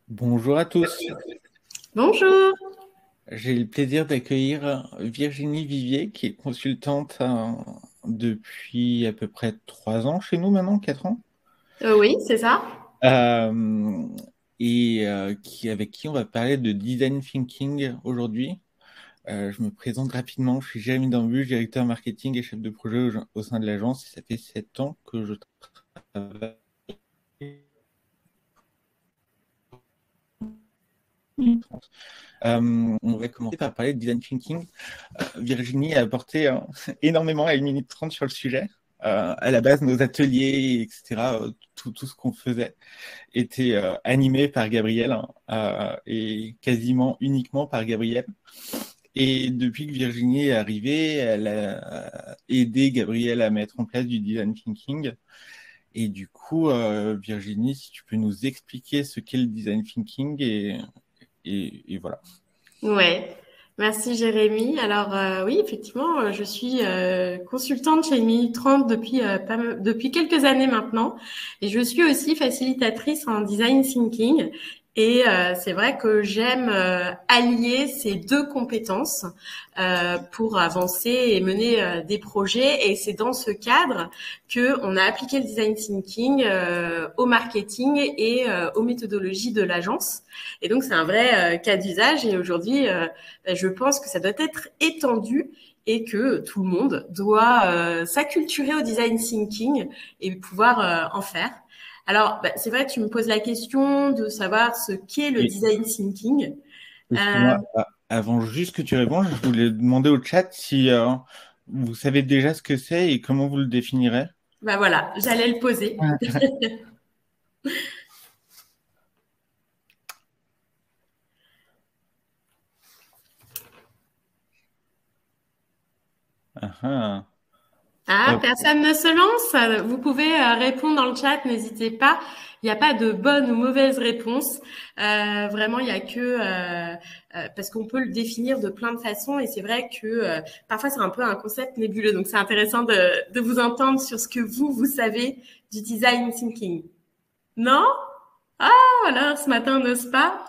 Bonjour à tous. Bonjour. J'ai le plaisir d'accueillir Virginie Vivier, qui est consultante depuis à peu près 3 ans chez nous maintenant, 4 ans, Oui, c'est ça. euh, et avec qui on va parler de design thinking aujourd'hui. Je me présente rapidement, je suis Jérémy Dambu, directeur marketing et chef de projet au sein de l'agence, et ça fait 7 ans que je travaille. On va commencer par parler de design thinking. Virginie a apporté énormément à 1 minute 30 sur le sujet. À la base, nos ateliers, etc., tout ce qu'on faisait était animé par Gabriel et quasiment uniquement par Gabriel. Et depuis que Virginie est arrivée, elle a aidé Gabriel à mettre en place du design thinking. Et du coup, Virginie, si tu peux nous expliquer ce qu'est le design thinking et voilà. Ouais. Merci Jérémy. Alors oui, effectivement, je suis consultante chez Minute 30 depuis quelques années maintenant, et je suis aussi facilitatrice en design thinking. Et c'est vrai que j'aime allier ces deux compétences pour avancer et mener des projets. Et c'est dans ce cadre que on a appliqué le design thinking au marketing et aux méthodologies de l'agence. Et donc c'est un vrai cas d'usage. Et aujourd'hui, je pense que ça doit être étendu et que tout le monde doit s'acculturer au design thinking et pouvoir en faire. Alors, c'est vrai que tu me poses la question de savoir ce qu'est le Et design thinking. Euh, excuse-moi, avant juste que tu répondes, je voulais demander au chat si vous savez déjà ce que c'est et comment vous le définirez. voilà, j'allais le poser. Ah, ah. Ah, Hop. personne ne se lance. Vous pouvez répondre dans le chat, n'hésitez pas. Il n'y a pas de bonne ou mauvaise réponse. Vraiment, il n'y a que parce qu'on peut le définir de plein de façons et c'est vrai que parfois c'est un peu un concept nébuleux. Donc c'est intéressant de vous entendre sur ce que vous savez du design thinking. Non? Ah, alors ce matin on n'ose pas.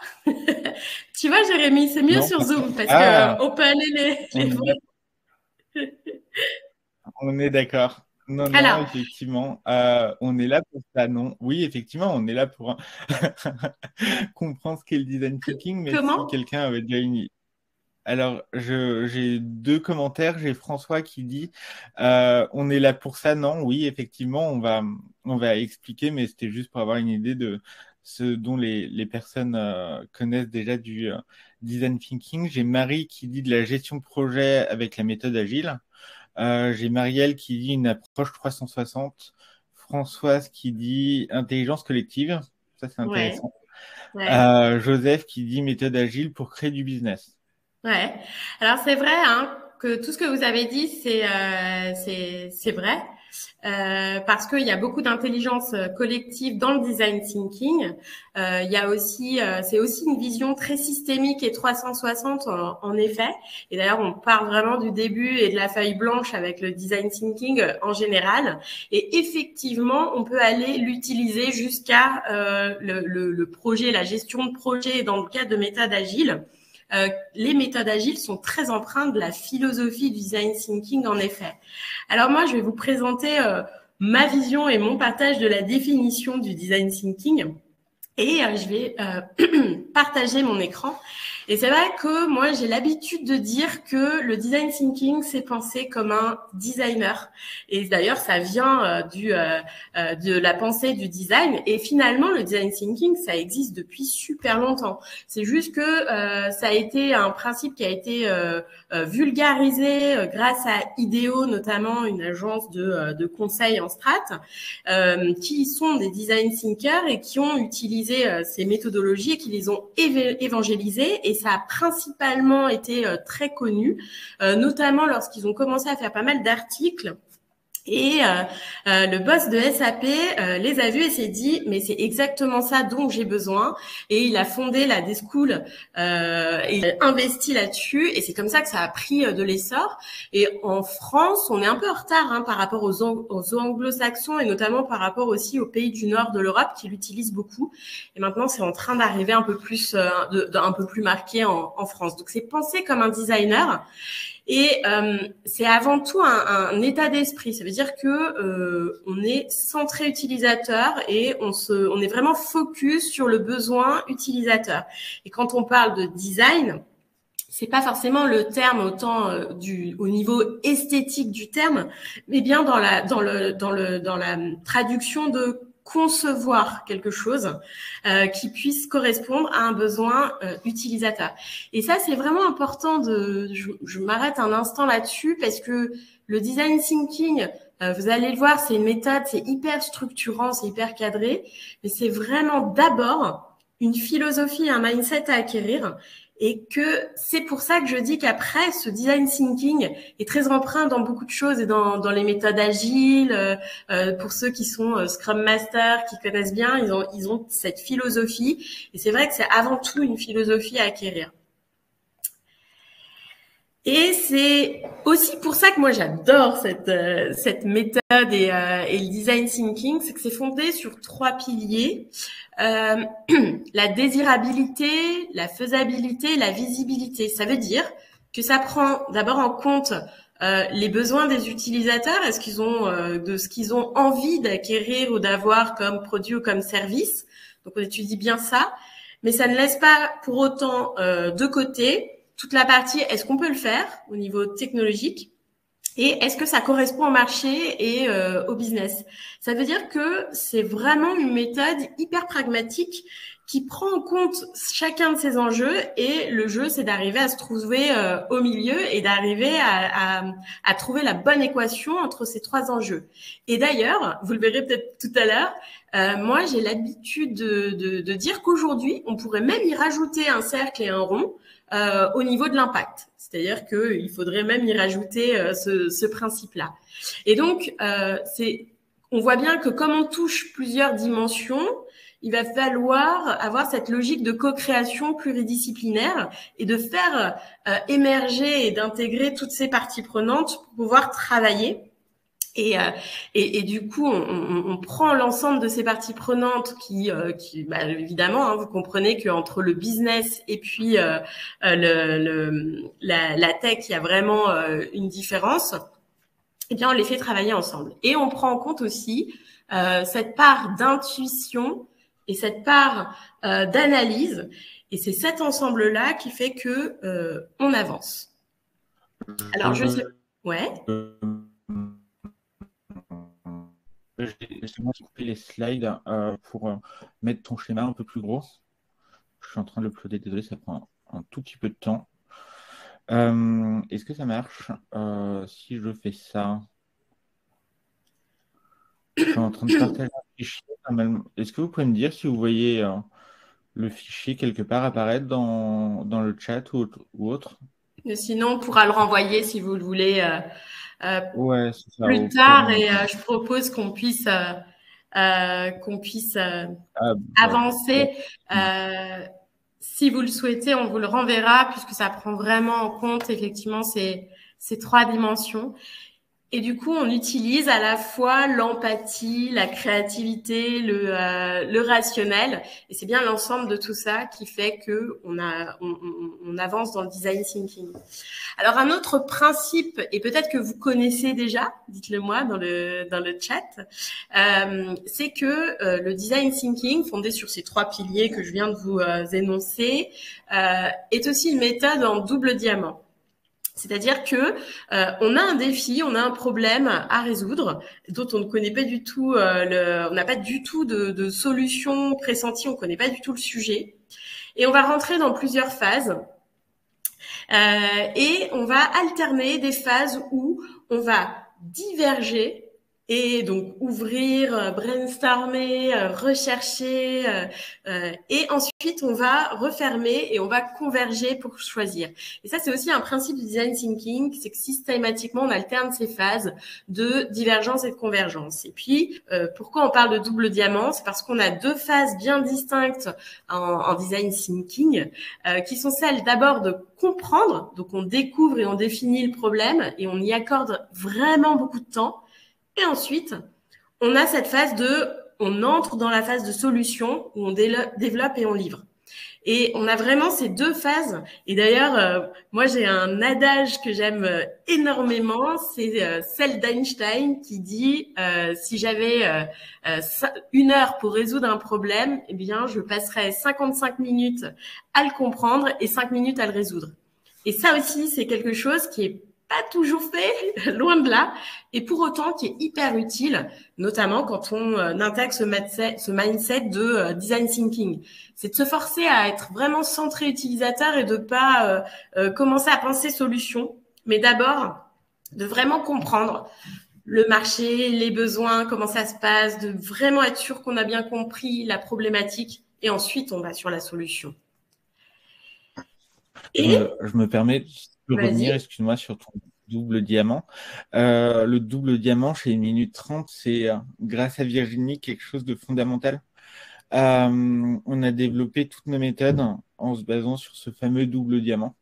Tu vois, Jérémy, c'est mieux Non. sur Zoom parce que Ah, on peut aller les on est, voir. on est d'accord. Non, non, Alors, effectivement, on est là pour ça, non. Oui, effectivement, on est là pour comprendre ce qu'est le design thinking, mais si comment? quelqu'un avait déjà une... Alors, j'ai deux commentaires. J'ai François qui dit on est là pour ça. Non, oui, effectivement, on va expliquer, mais c'était juste pour avoir une idée de ce dont les personnes connaissent déjà du design thinking. J'ai Marie qui dit de la gestion de projet avec la méthode agile. J'ai Marielle qui dit une approche 360. Françoise qui dit intelligence collective. Ça, c'est Ouais, intéressant. ouais. Joseph qui dit méthode agile pour créer du business. Ouais. Alors c'est vrai hein, que tout ce que vous avez dit c'est vrai parce qu'il y a beaucoup d'intelligence collective dans le design thinking. Il y a aussi c'est aussi une vision très systémique et 360 en effet. Et d'ailleurs on part vraiment du début et de la feuille blanche avec le design thinking en général. Et effectivement on peut aller l'utiliser jusqu'à le projet, la gestion de projet dans le cadre de méthode agile. Les méthodes agiles sont très empreintes de la philosophie du design thinking, en effet. Alors moi, je vais vous présenter ma vision et mon partage de la définition du design thinking. Et je vais partager mon écran. Et c'est vrai que moi, j'ai l'habitude de dire que le design thinking, c'est penser comme un designer. Et d'ailleurs, ça vient de la pensée du design. Et finalement, le design thinking, ça existe depuis super longtemps. C'est juste que ça a été un principe qui a été vulgarisé grâce à IDEO, notamment une agence de conseil en strat, qui sont des design thinkers et qui ont utilisé ces méthodologies et qui les ont évangélisées. Et ça a principalement été très connu, notamment lorsqu'ils ont commencé à faire pas mal d'articles Et le boss de SAP les a vus et s'est dit mais c'est exactement ça dont j'ai besoin, et il a fondé la D-School et il a investi là-dessus, et c'est comme ça que ça a pris de l'essor. Et en France, on est un peu en retard par rapport aux anglo-saxons, et notamment par rapport aussi aux pays du nord de l'Europe qui l'utilisent beaucoup. Et maintenant, c'est en train d'arriver un peu plus un peu plus marqué en France. Donc c'est pensé comme un designer. Et c'est avant tout un état d'esprit. Ça veut dire que on est centré utilisateur et on est vraiment focus sur le besoin utilisateur. Et quand on parle de design, c'est pas forcément le terme autant au niveau esthétique du terme, mais bien dans la traduction de concevoir quelque chose qui puisse correspondre à un besoin utilisateur. Et ça, c'est vraiment important je m'arrête un instant là-dessus, parce que le design thinking, vous allez le voir, c'est une méthode, c'est hyper structurant, c'est hyper cadré, mais c'est vraiment d'abord une philosophie, un mindset à acquérir. Et que c'est pour ça que je dis qu'après, ce design thinking est très empreint dans beaucoup de choses, et dans les méthodes agiles. Pour ceux qui sont Scrum Master, qui connaissent bien, ils ont cette philosophie. Et c'est vrai que c'est avant tout une philosophie à acquérir. Et c'est aussi pour ça que moi j'adore cette méthode et le design thinking, c'est que c'est fondé sur 3 piliers. La désirabilité, la faisabilité, la visibilité. Ça veut dire que ça prend d'abord en compte les besoins des utilisateurs, est-ce qu'ils ont de ce qu'ils ont envie d'acquérir ou d'avoir comme produit ou comme service. Donc on étudie bien ça, mais ça ne laisse pas pour autant de côté toute la partie est-ce qu'on peut le faire au niveau technologique, et est-ce que ça correspond au marché et au business. Ça veut dire que c'est vraiment une méthode hyper pragmatique qui prend en compte chacun de ces enjeux, et le jeu, c'est d'arriver à se trouver au milieu et d'arriver à trouver la bonne équation entre ces 3 enjeux. Et d'ailleurs, vous le verrez peut-être tout à l'heure, moi, j'ai l'habitude de dire qu'aujourd'hui, on pourrait même y rajouter un cercle et un rond au niveau de l'impact. C'est-à-dire qu'il faudrait même y rajouter ce principe-là. Et donc, on voit bien que comme on touche plusieurs dimensions, il va falloir avoir cette logique de co-création pluridisciplinaire et de faire émerger et d'intégrer toutes ces parties prenantes pour pouvoir travailler. Et du coup, on prend l'ensemble de ces parties prenantes qui évidemment, vous comprenez qu'entre le business et puis la tech, il y a vraiment une différence. Eh bien, on les fait travailler ensemble. Et on prend en compte aussi cette part d'intuition et cette part d'analyse. Et c'est cet ensemble-là qui fait que on avance. Alors, je sais... Ouais. Laisse-moi couper les slides pour mettre ton schéma un peu plus gros. Je suis en train de l'uploader, désolé, ça prend un tout petit peu de temps. Est-ce que ça marche si je fais ça? Je suis en train de partager un fichier. Est-ce que vous pouvez me dire si vous voyez le fichier quelque part apparaître dans le chat ou autre? Sinon, on pourra le renvoyer si vous le voulez ouais, c'est ça, plus tard, et je propose qu'on puisse avancer. Si vous le souhaitez, on vous le renverra, puisque ça prend vraiment en compte effectivement ces 3 dimensions. Et du coup, on utilise à la fois l'empathie, la créativité, le rationnel. Et c'est bien l'ensemble de tout ça qui fait que on avance dans le design thinking. Alors, un autre principe, et peut-être que vous connaissez déjà, dites-le moi dans le chat, c'est que le design thinking, fondé sur ces 3 piliers que je viens de vous énoncer, est aussi une méthode en double diamant. C'est-à-dire que on a un défi, on a un problème à résoudre dont on ne connaît pas du tout on n'a pas du tout de solution pressentie, on ne connaît pas du tout le sujet, et on va rentrer dans plusieurs phases et on va alterner des phases où on va diverger Et donc ouvrir, brainstormer, rechercher, et ensuite on va refermer et on va converger pour choisir. Et ça c'est aussi un principe du design thinking, c'est que systématiquement on alterne ces phases de divergence et de convergence. Et puis pourquoi on parle de double diamant? C'est parce qu'on a deux phases bien distinctes en design thinking, qui sont celles d'abord de comprendre, donc on découvre et on définit le problème et on y accorde vraiment beaucoup de temps. Et ensuite, on a cette phase on entre dans la phase de solution où on développe et on livre. Et on a vraiment ces deux phases. Et d'ailleurs, moi, j'ai un adage que j'aime énormément. C'est celle d'Einstein qui dit si j'avais 1 heure pour résoudre un problème, eh bien, je passerais 55 minutes à le comprendre et 5 minutes à le résoudre. Et ça aussi, c'est quelque chose qui est pas toujours fait, loin de là, et pour autant qui est hyper utile, notamment quand on intègre ce mindset de design thinking. C'est de se forcer à être vraiment centré utilisateur et de pas commencer à penser solution, mais d'abord de vraiment comprendre le marché, les besoins, comment ça se passe, de vraiment être sûr qu'on a bien compris la problématique, et ensuite on va sur la solution. Je me permets de revenir, excuse-moi, sur ton double diamant. Le double diamant chez 1 minute 30, c'est grâce à Virginie quelque chose de fondamental. On a développé toutes nos méthodes en se basant sur ce fameux double diamant.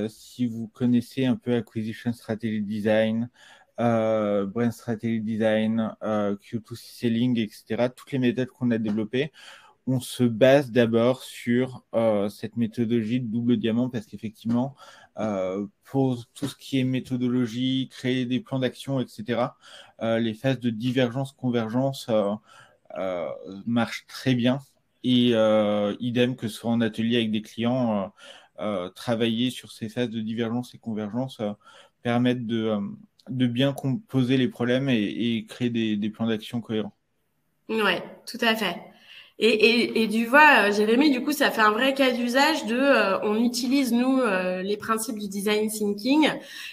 Si vous connaissez un peu Acquisition Strategy Design, Brand Strategy Design, Q2C Selling, etc., toutes les méthodes qu'on a développées, on se base d'abord sur cette méthodologie de double diamant parce qu'effectivement, pour tout ce qui est méthodologie, créer des plans d'action, etc., les phases de divergence, convergence marchent très bien. Et idem que ce soit en atelier avec des clients, travailler sur ces phases de divergence et convergence permettent de bien composer les problèmes et créer des plans d'action cohérents. Ouais, tout à fait. Et tu vois, Jérémy, du coup, ça fait un vrai cas d'usage on utilise, nous, les principes du design thinking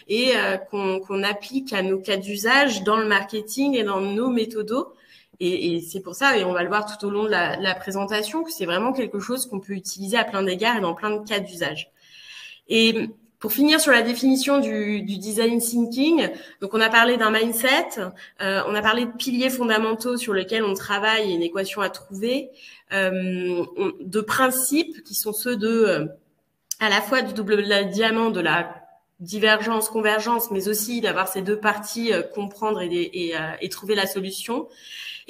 et qu'on applique à nos cas d'usage dans le marketing et dans nos méthodos. Et c'est pour ça, et on va le voir tout au long de la présentation, que c'est vraiment quelque chose qu'on peut utiliser à plein d'égards et dans plein de cas d'usage. Et pour finir sur la définition du design thinking, donc on a parlé d'un mindset, on a parlé de piliers fondamentaux sur lesquels on travaille et une équation à trouver, de principes qui sont ceux à la fois du double diamant, de la divergence, convergence, mais aussi d'avoir ces deux parties, comprendre et trouver la solution.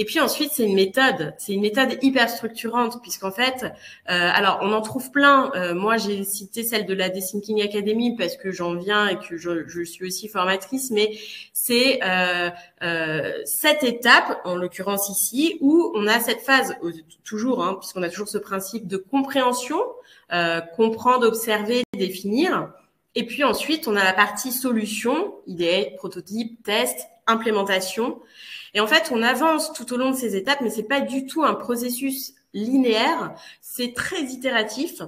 Et puis ensuite, c'est une méthode hyper structurante puisqu'en fait, alors on en trouve plein. Moi, j'ai cité celle de la Dethinking Academy parce que j'en viens et que je suis aussi formatrice, mais c'est 7 étapes, en l'occurrence ici, où on a cette phase, toujours, puisqu'on a toujours ce principe de compréhension, comprendre, observer, définir. Et puis ensuite, on a la partie solution, idée, prototype, test, implémentation. Et en fait, on avance tout au long de ces étapes, mais c'est pas du tout un processus linéaire, c'est très itératif.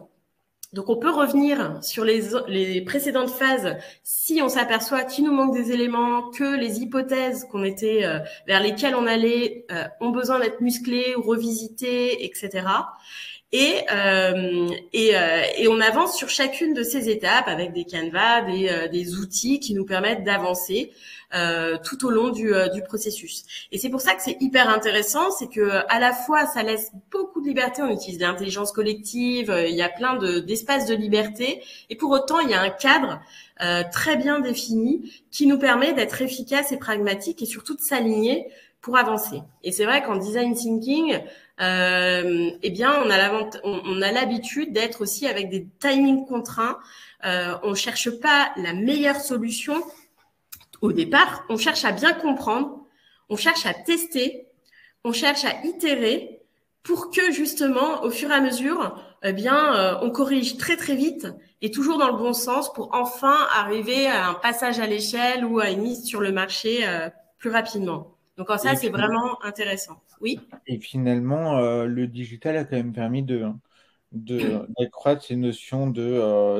Donc, on peut revenir sur les précédentes phases si on s'aperçoit qu'il nous manque des éléments, que les hypothèses vers lesquelles on allait ont besoin d'être musclées ou revisitées, etc. Et on avance sur chacune de ces étapes avec des canevas, des outils qui nous permettent d'avancer tout au long du processus. Et c'est pour ça que c'est hyper intéressant, c'est que à la fois ça laisse beaucoup de liberté, on utilise l'intelligence collective, il y a plein d'espaces de liberté, et pour autant il y a un cadre très bien défini qui nous permet d'être efficace et pragmatique et surtout de s'aligner pour avancer. Et c'est vrai qu'en design thinking, eh bien, on a l'habitude d'être aussi avec des timings contraints. On cherche pas la meilleure solution au départ. On cherche à bien comprendre. On cherche à tester. On cherche à itérer pour que justement, au fur et à mesure, eh bien, on corrige très très vite et toujours dans le bon sens pour enfin arriver à un passage à l'échelle ou à une mise sur le marché plus rapidement. Donc ça, c'est vraiment intéressant. Oui. Et finalement, le digital a quand même permis d'accroître ces notions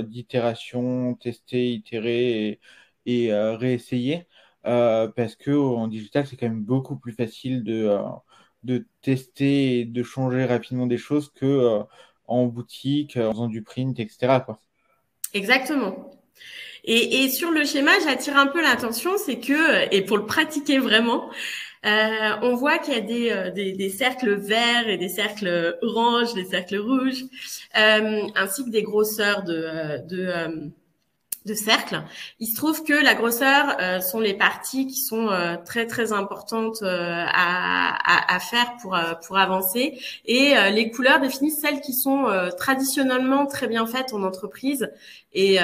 d'itération, tester, itérer et réessayer. parce que en digital, c'est quand même beaucoup plus facile de tester et de changer rapidement des choses que en boutique, en faisant du print, etc., quoi. Exactement. Et sur le schéma, j'attire un peu l'attention, c'est que, et pour le pratiquer vraiment, on voit qu'il y a des cercles verts et des cercles oranges, des cercles rouges, ainsi que des grosseurs de cercles. Il se trouve que la grosseur sont les parties qui sont très très importantes à faire pour avancer, et les couleurs définissent celles qui sont traditionnellement très bien faites en entreprise, et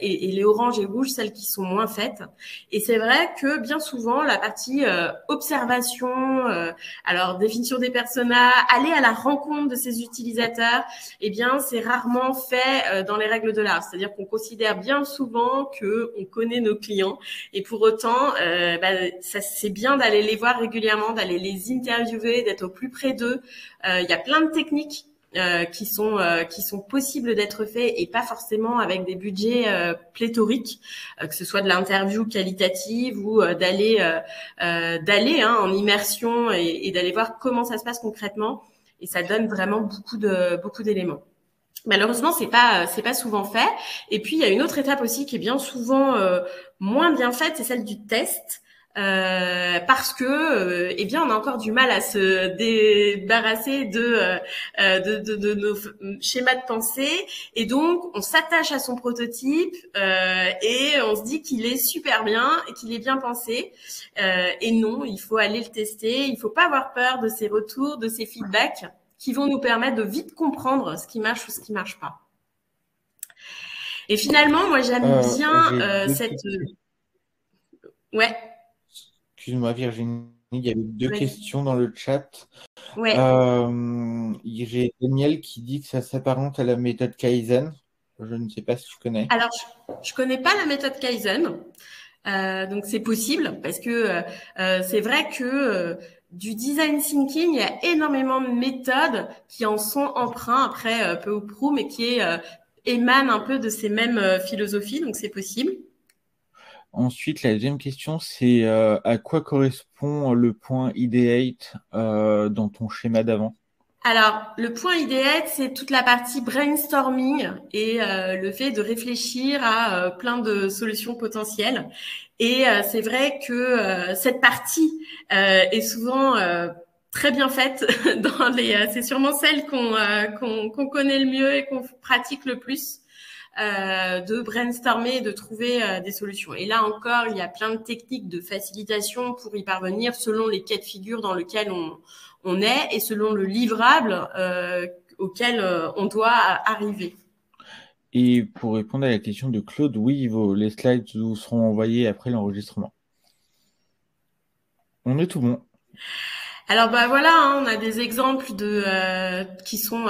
les oranges et rouges celles qui sont moins faites. Et c'est vrai que bien souvent la partie observation, alors définition des personas, aller à la rencontre de ces utilisateurs, eh bien c'est rarement fait dans les règles de l'art. C'est-à-dire qu'on considère bien souvent que on connaît nos clients, et pour autant, ça c'est bien d'aller les voir régulièrement, d'aller les interviewer, d'être au plus près d'eux. Il y a plein de techniques qui sont possibles d'être faits, et pas forcément avec des budgets pléthoriques, que ce soit de l'interview qualitative ou d'aller en immersion, et d'aller voir comment ça se passe concrètement, et ça donne vraiment beaucoup d'éléments. Malheureusement, c'est pas souvent fait. Et puis il y a une autre étape aussi qui est bien souvent moins bien faite, c'est celle du test. Parce que eh bien on a encore du mal à se débarrasser de nos schémas de pensée, et donc on s'attache à son prototype et on se dit qu'il est super bien et qu'il est bien pensé, et non, il faut aller le tester, il faut pas avoir peur de ces retours, de ces feedbacks qui vont nous permettre de vite comprendre ce qui marche ou ce qui marche pas. Et finalement, moi j'aime bien J'ai deux cette questions. ouais, Excuse-moi, Virginie, il y avait deux vas-y. questions dans le chat. Ouais. J'ai Daniel qui dit que ça s'apparente à la méthode Kaizen. Je ne sais pas si tu connais. Alors, je connais pas la méthode Kaizen, donc c'est possible, parce que c'est vrai que du design thinking, il y a énormément de méthodes qui en sont emprunts après peu ou prou, mais qui émanent un peu de ces mêmes philosophies, donc c'est possible. Ensuite, la deuxième question, c'est à quoi correspond le point ideate dans ton schéma d'avant? Alors, le point idéal, c'est toute la partie brainstorming, et le fait de réfléchir à plein de solutions potentielles. Et c'est vrai que cette partie est souvent très bien faite dans c'est sûrement celle qu'on connaît le mieux et qu'on pratique le plus. De brainstormer et de trouver des solutions. Et là encore, il y a plein de techniques de facilitation pour y parvenir selon les cas de figure dans lesquels on est, et selon le livrable auquel on doit arriver. Et pour répondre à la question de Claude, oui, les slides vous seront envoyés après l'enregistrement. On est tout bon. Alors bah voilà, hein, on a des exemples de qui sont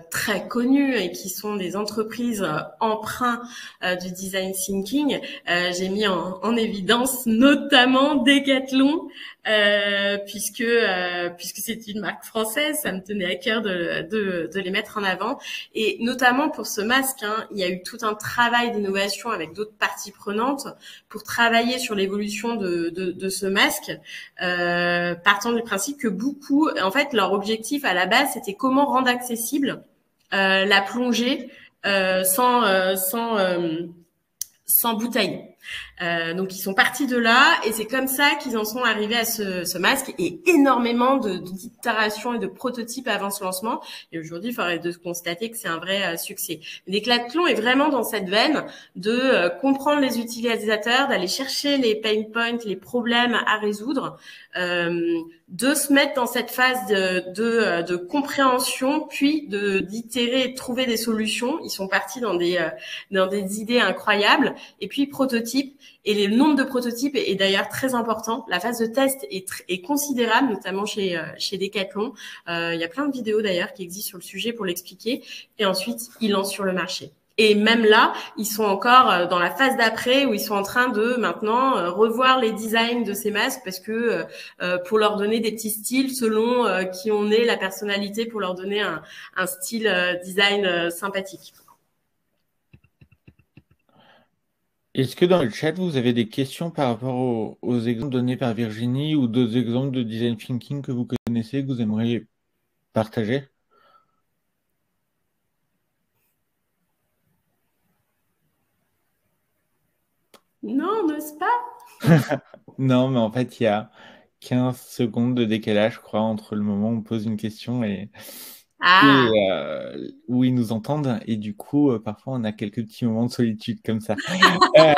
très connus, et qui sont des entreprises emprunts du design thinking. J'ai mis en évidence notamment Decathlon, puisque c'est une marque française, ça me tenait à cœur de les mettre en avant, et notamment pour ce masque, hein, il y a eu tout un travail d'innovation avec d'autres parties prenantes pour travailler sur l'évolution de ce masque. Partant du principe que beaucoup, en fait, leur objectif à la base, c'était comment rendre accessible la plongée sans bouteille. Donc ils sont partis de là, et c'est comme ça qu'ils en sont arrivés à ce masque, et énormément d'itérations et de prototypes avant ce lancement. Et aujourd'hui, il faudrait de constater que c'est un vrai succès. Decathlon est vraiment dans cette veine de comprendre les utilisateurs, d'aller chercher les pain points, les problèmes à résoudre, de se mettre dans cette phase de compréhension, puis d'itérer et de trouver des solutions. Ils sont partis dans des idées incroyables, et puis prototype. Et le nombre de prototypes est d'ailleurs très important. La phase de test est considérable, notamment chez Decathlon. Il y a plein de vidéos d'ailleurs qui existent sur le sujet pour l'expliquer. Et ensuite, ils lancent sur le marché. Et même là, ils sont encore dans la phase d'après, où ils sont en train de maintenant revoir les designs de ces masques, parce que pour leur donner des petits styles selon qui on est, la personnalité, pour leur donner un style design sympathique. Est-ce que dans le chat, vous avez des questions par rapport aux exemples donnés par Virginie ou d'autres exemples de design thinking que vous connaissez, que vous aimeriez partager? Non, n'ose pas. Non, mais en fait, il y a 15 secondes de décalage, je crois, entre le moment où on pose une question Ah, où ils nous entendent. Et du coup, parfois, on a quelques petits moments de solitude comme ça. Euh,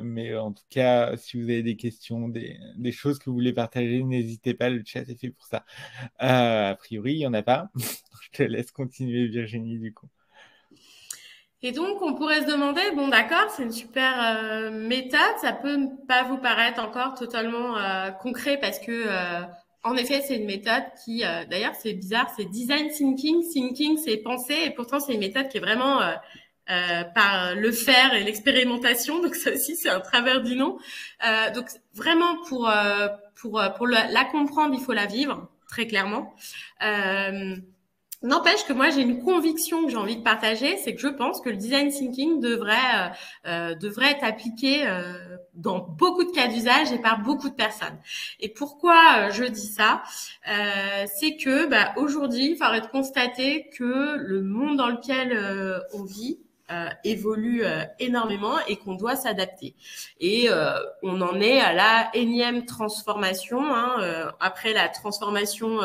mais en tout cas, si vous avez des questions, des choses que vous voulez partager, n'hésitez pas, le chat est fait pour ça. A priori, il n'y en a pas. Je te laisse continuer, Virginie, du coup. et donc, on pourrait se demander, bon, d'accord, c'est une super méthode, ça peut ne pas vous paraître encore totalement concret parce que, en effet, c'est une méthode qui, d'ailleurs, c'est bizarre, c'est design thinking. Thinking, c'est penser, et pourtant, c'est une méthode qui est vraiment par le faire et l'expérimentation. Donc, ça aussi, c'est un travers du nom. Donc, vraiment, pour la comprendre, il faut la vivre, très clairement. N'empêche que moi j'ai une conviction que j'ai envie de partager, c'est que je pense que le design thinking devrait être appliqué dans beaucoup de cas d'usage et par beaucoup de personnes. Et pourquoi je dis ça c'est que aujourd'hui, il faudrait constater que le monde dans lequel on vit évolue énormément et qu'on doit s'adapter. Et on en est à la énième transformation. Après la transformation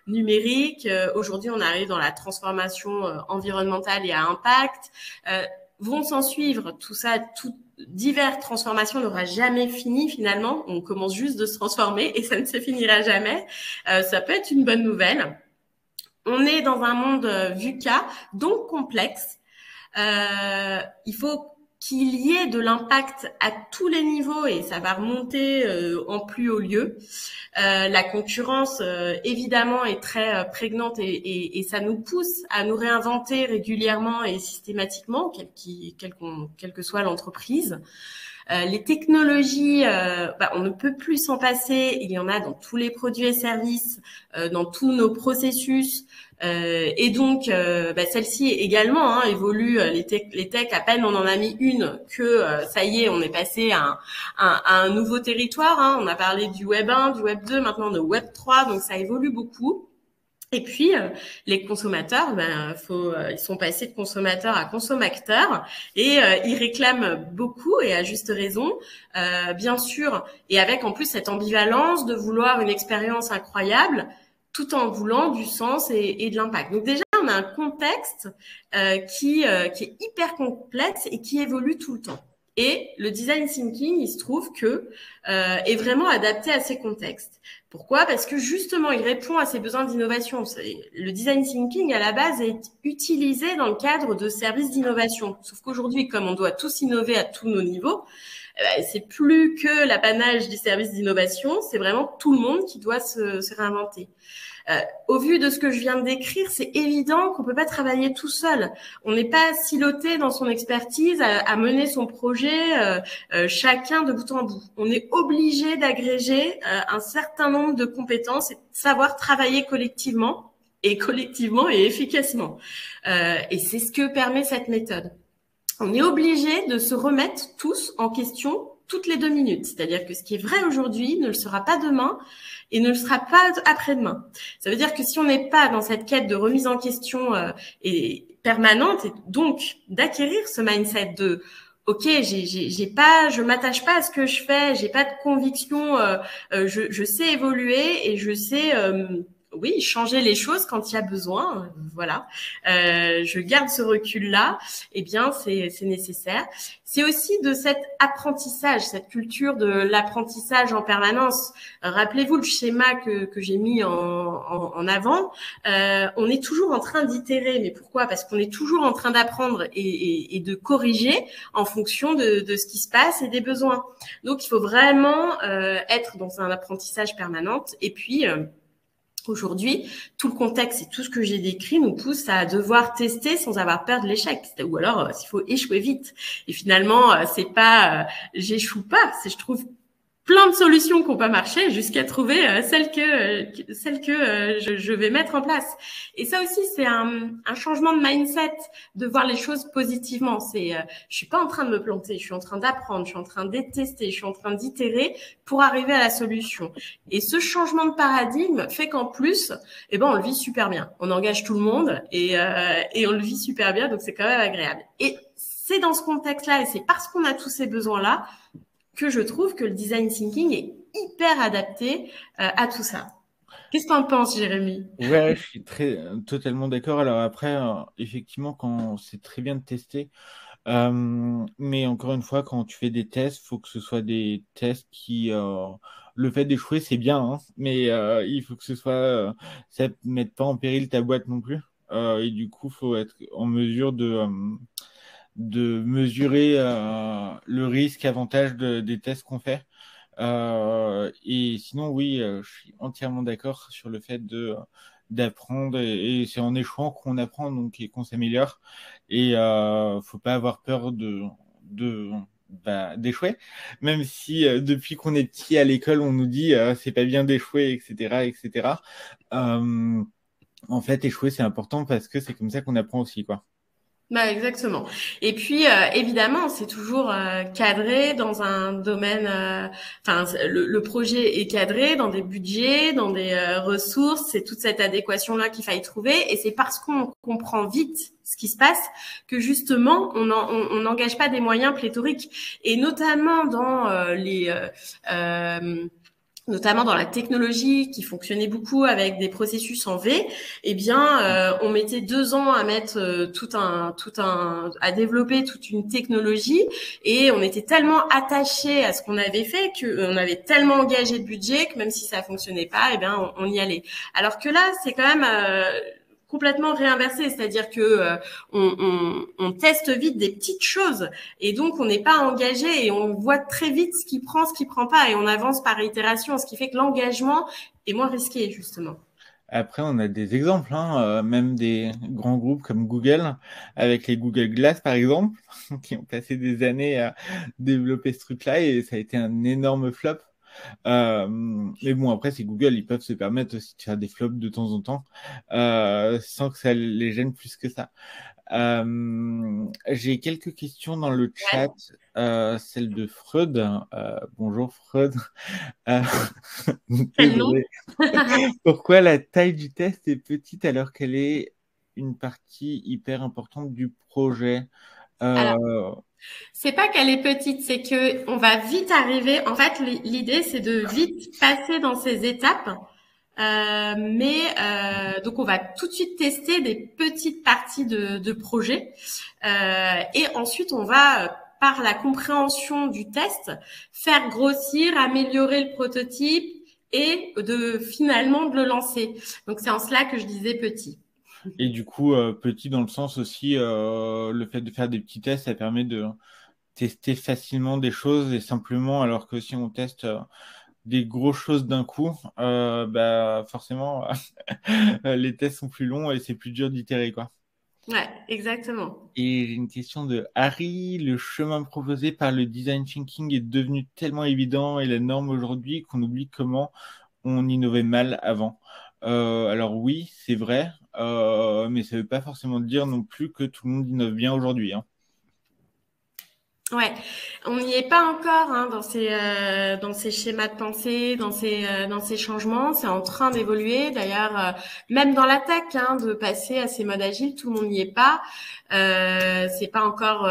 numérique, aujourd'hui on arrive dans la transformation environnementale et à impact. Vont s'en suivre tout ça, diverses transformations n'aura jamais fini finalement. On commence juste de se transformer et ça ne se finira jamais. Ça peut être une bonne nouvelle. On est dans un monde VUCA, donc complexe. Il faut qu'il y ait de l'impact à tous les niveaux et ça va remonter en plus haut lieu. La concurrence, évidemment, est très prégnante et ça nous pousse à nous réinventer régulièrement et systématiquement, quelle que soit l'entreprise. Les technologies, on ne peut plus s'en passer. Il y en a dans tous les produits et services, dans tous nos processus. Et donc, celle-ci également évolue. Les tech, à peine on en a mis une que ça y est, on est passé à un nouveau territoire. On a parlé du Web 1, du Web 2, maintenant de Web 3, donc ça évolue beaucoup. Et puis, les consommateurs, ils sont passés de consommateurs à consommateurs et ils réclament beaucoup et à juste raison, bien sûr, et avec en plus cette ambivalence de vouloir une expérience incroyable tout en voulant du sens et de l'impact. Donc déjà, on a un contexte qui est hyper complexe et qui évolue tout le temps. Et le design thinking, il se trouve que est vraiment adapté à ces contextes. Pourquoi? Parce que justement, il répond à ces besoins d'innovation. Le design thinking, à la base, est utilisé dans le cadre de services d'innovation. Sauf qu'aujourd'hui, comme on doit tous innover à tous nos niveaux, c'est plus que l'apanage des services d'innovation, c'est vraiment tout le monde qui doit se réinventer. Au vu de ce que je viens de décrire, c'est évident qu'on peut pas travailler tout seul. On n'est pas siloté dans son expertise à mener son projet chacun de bout en bout. On est obligé d'agréger un certain nombre de compétences et de savoir travailler collectivement et efficacement. Et c'est ce que permet cette méthode. On est obligé de se remettre tous en question toutes les 2 minutes. C'est-à-dire que ce qui est vrai aujourd'hui ne le sera pas demain et ne le sera pas après-demain. Ça veut dire que si on n'est pas dans cette quête de remise en question et permanente, et donc d'acquérir ce mindset de OK, je m'attache pas à ce que je fais, j'ai pas de conviction, je sais évoluer et je sais oui, changer les choses quand il y a besoin, voilà. Je garde ce recul-là, eh bien, c'est nécessaire. C'est aussi de cet apprentissage, cette culture de l'apprentissage en permanence. Rappelez-vous le schéma que j'ai mis en avant. On est toujours en train d'itérer, mais pourquoi? Parce qu'on est toujours en train d'apprendre et de corriger en fonction de ce qui se passe et des besoins. Donc, il faut vraiment être dans un apprentissage permanent. Et puis, aujourd'hui, tout le contexte et tout ce que j'ai décrit nous pousse à devoir tester sans avoir peur de l'échec. Ou alors, s'il faut échouer vite. Et finalement, c'est pas j'échoue pas, c'est je trouve plein de solutions qui n'ont pas marché jusqu'à trouver celle que je vais mettre en place. Et ça aussi, c'est un changement de mindset, de voir les choses positivement. Je suis pas en train de me planter, je suis en train d'apprendre, je suis en train de tester, je suis en train d'itérer pour arriver à la solution. Et ce changement de paradigme fait qu'en plus, on le vit super bien. On engage tout le monde et on le vit super bien, donc c'est quand même agréable. Et c'est dans ce contexte-là, et c'est parce qu'on a tous ces besoins-là que je trouve que le design thinking est hyper adapté à tout ça. Qu'est-ce que tu en penses, Jérémy? Ouais, je suis totalement d'accord. Alors après, effectivement, quand c'est très bien de tester, mais encore une fois, quand tu fais des tests, faut que ce soit des tests qui, le fait d'échouer, c'est bien, hein, mais il faut que ce soit, ça ne mette pas en péril ta boîte non plus. Et du coup, faut être en mesure de mesurer le risque-avantage des tests qu'on fait. Et sinon, oui, je suis entièrement d'accord sur le fait d'apprendre et c'est en échouant qu'on apprend donc et qu'on s'améliore. Et faut pas avoir peur d'échouer, même si depuis qu'on est petit à l'école, on nous dit c'est pas bien d'échouer, etc., etc. En fait, échouer c'est important parce que c'est comme ça qu'on apprend aussi, quoi. Exactement. Et puis évidemment, c'est toujours cadré dans un domaine. Le projet est cadré dans des budgets, dans des ressources. C'est toute cette adéquation-là qu'il faille trouver. Et c'est parce qu'on comprend vite ce qui se passe que justement on n'engage pas des moyens pléthoriques. Et notamment dans notamment dans la technologie qui fonctionnait beaucoup avec des processus en V, on mettait 2 ans à mettre à développer toute une technologie et on était tellement attaché à ce qu'on avait fait qu'on avait tellement engagé de budget que même si ça fonctionnait pas, on y allait. Alors que là, c'est quand même complètement réinversé, c'est-à-dire que on teste vite des petites choses et donc on n'est pas engagé et on voit très vite ce qui prend pas et on avance par itération, ce qui fait que l'engagement est moins risqué justement. Après, on a des exemples, hein, même des grands groupes comme Google, avec les Google Glass par exemple, qui ont passé des années à développer ce truc-là et ça a été un énorme flop. Mais bon, après, c'est Google, ils peuvent se permettre aussi de faire des flops de temps en temps, sans que ça les gêne plus que ça. J'ai quelques questions dans le chat, celle de Freud. Bonjour Freud. Euh, désolé. Pourquoi la taille du test est petite alors qu'elle est une partie hyper importante du projet? Alors, c'est pas qu'elle est petite, c'est que on va vite arriver. En fait, l'idée c'est de vite passer dans ces étapes. Donc on va tout de suite tester des petites parties de projet et ensuite on va par la compréhension du test faire grossir, améliorer le prototype et finalement de le lancer. Donc c'est en cela que je disais petit. Et du coup, petit dans le sens aussi, le fait de faire des petits tests, ça permet de tester facilement des choses et simplement, alors que si on teste des grosses choses d'un coup, forcément, les tests sont plus longs et c'est plus dur d'itérer, quoi. Ouais, exactement. Et j'ai une question de Harry. Le chemin proposé par le design thinking est devenu tellement évident et la norme aujourd'hui qu'on oublie comment on innovait mal avant. Alors oui, c'est vrai, mais ça ne veut pas forcément dire non plus que tout le monde innove bien aujourd'hui, hein. Ouais, on n'y est pas encore hein, dans ces schémas de pensée, dans ces changements. C'est en train d'évoluer. D'ailleurs, même dans la tech, hein, de passer à ces modes agiles, tout le monde n'y est pas. C'est pas encore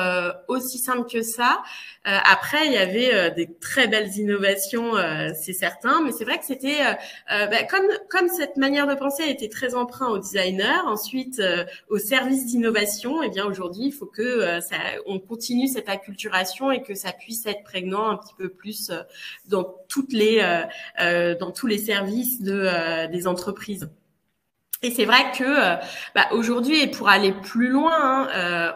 aussi simple que ça. Après, il y avait des très belles innovations, c'est certain, mais c'est vrai que c'était comme cette manière de penser a été très emprunt aux designers, ensuite au service d'innovation. Et bien aujourd'hui, il faut que on continue cette acculturation et que ça puisse être prégnant un petit peu plus dans tous les services des entreprises. Et c'est vrai que aujourd'hui, et pour aller plus loin,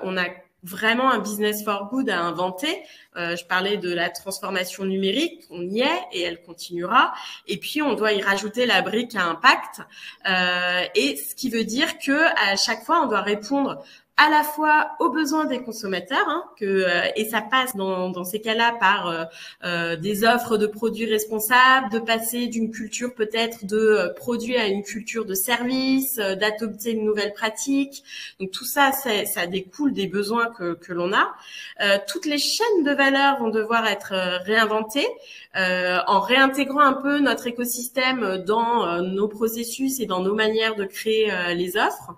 on a vraiment un business for good à inventer. Je parlais de la transformation numérique, on y est et elle continuera. Et puis, on doit y rajouter la brique à impact. Et ce qui veut dire que à chaque fois, on doit répondre à la fois aux besoins des consommateurs, et ça passe dans ces cas-là par des offres de produits responsables, de passer d'une culture peut-être de produits à une culture de service, d'adopter une nouvelle pratique. Donc tout ça, ça découle des besoins que l'on a. Toutes les chaînes de valeur vont devoir être réinventées en réintégrant un peu notre écosystème dans nos processus et dans nos manières de créer les offres,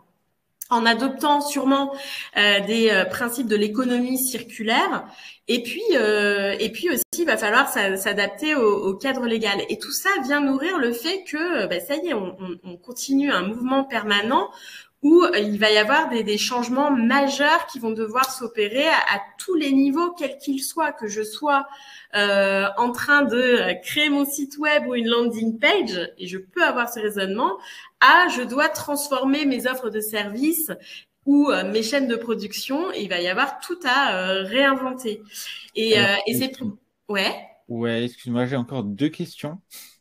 en adoptant sûrement des principes de l'économie circulaire, et puis aussi il va falloir s'adapter au cadre légal. Et tout ça vient nourrir le fait que ça y est, on continue un mouvement permanent où il va y avoir des changements majeurs qui vont devoir s'opérer à tous les niveaux, quels qu'ils soient, que je sois en train de créer mon site web ou une landing page, et je peux avoir ce raisonnement, je dois transformer mes offres de services ou mes chaînes de production, et il va y avoir tout à réinventer. Et c'est pour... Ouais, excuse-moi, j'ai encore 2 questions.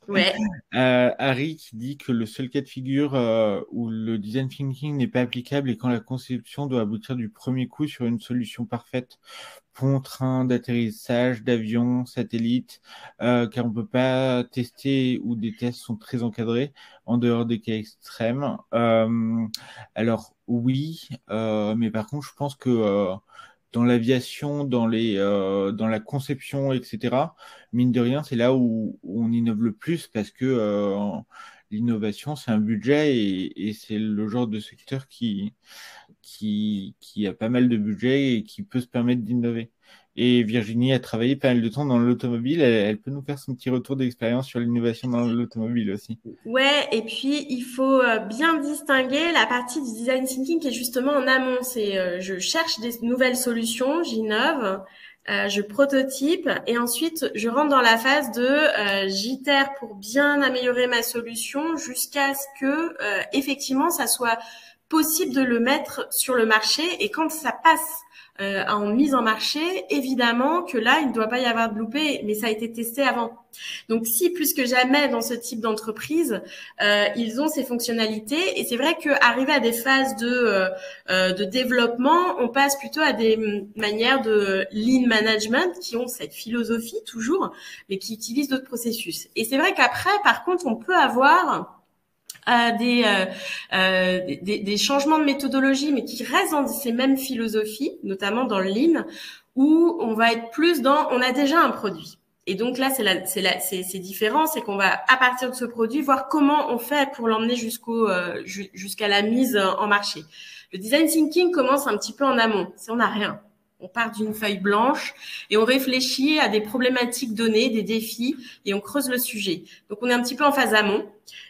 Ouais. Harry qui dit que le seul cas de figure où le design thinking n'est pas applicable est quand la conception doit aboutir du premier coup sur une solution parfaite. Pont, train d'atterrissage, d'avion, satellite, car on peut pas tester ou des tests sont très encadrés en dehors des cas extrêmes. Alors oui, mais par contre, je pense que dans l'aviation, dans la conception, etc., mine de rien, c'est là où on innove le plus parce que l'innovation, c'est un budget et c'est le genre de secteur qui a pas mal de budget et qui peut se permettre d'innover. Et Virginie a travaillé pas mal de temps dans l'automobile. Elle peut nous faire son petit retour d'expérience sur l'innovation dans l'automobile aussi. Ouais, et puis il faut bien distinguer la partie du design thinking qui est justement en amont. C'est je cherche des nouvelles solutions, j'innove, je prototype et ensuite je rentre dans la phase de j'itère pour bien améliorer ma solution jusqu'à ce que effectivement ça soit possible de le mettre sur le marché. Et quand ça passe en mise en marché, évidemment que là, il ne doit pas y avoir de loupé, mais ça a été testé avant. Donc, si plus que jamais dans ce type d'entreprise, ils ont ces fonctionnalités, et c'est vrai qu'arriver à des phases de développement, on passe plutôt à des manières de lean management qui ont cette philosophie toujours, mais qui utilisent d'autres processus. Et c'est vrai qu'après, par contre, on peut avoir des changements de méthodologie, mais qui restent dans ces mêmes philosophies, notamment dans le lean, où on va être plus dans, on a déjà un produit. Et donc là, c'est différent, c'est qu'on va, à partir de ce produit, voir comment on fait pour l'emmener jusqu'à la mise en marché. Le design thinking commence un petit peu en amont. Si on n'a rien, on part d'une feuille blanche et on réfléchit à des problématiques données, des défis, et on creuse le sujet. Donc, on est un petit peu en phase amont,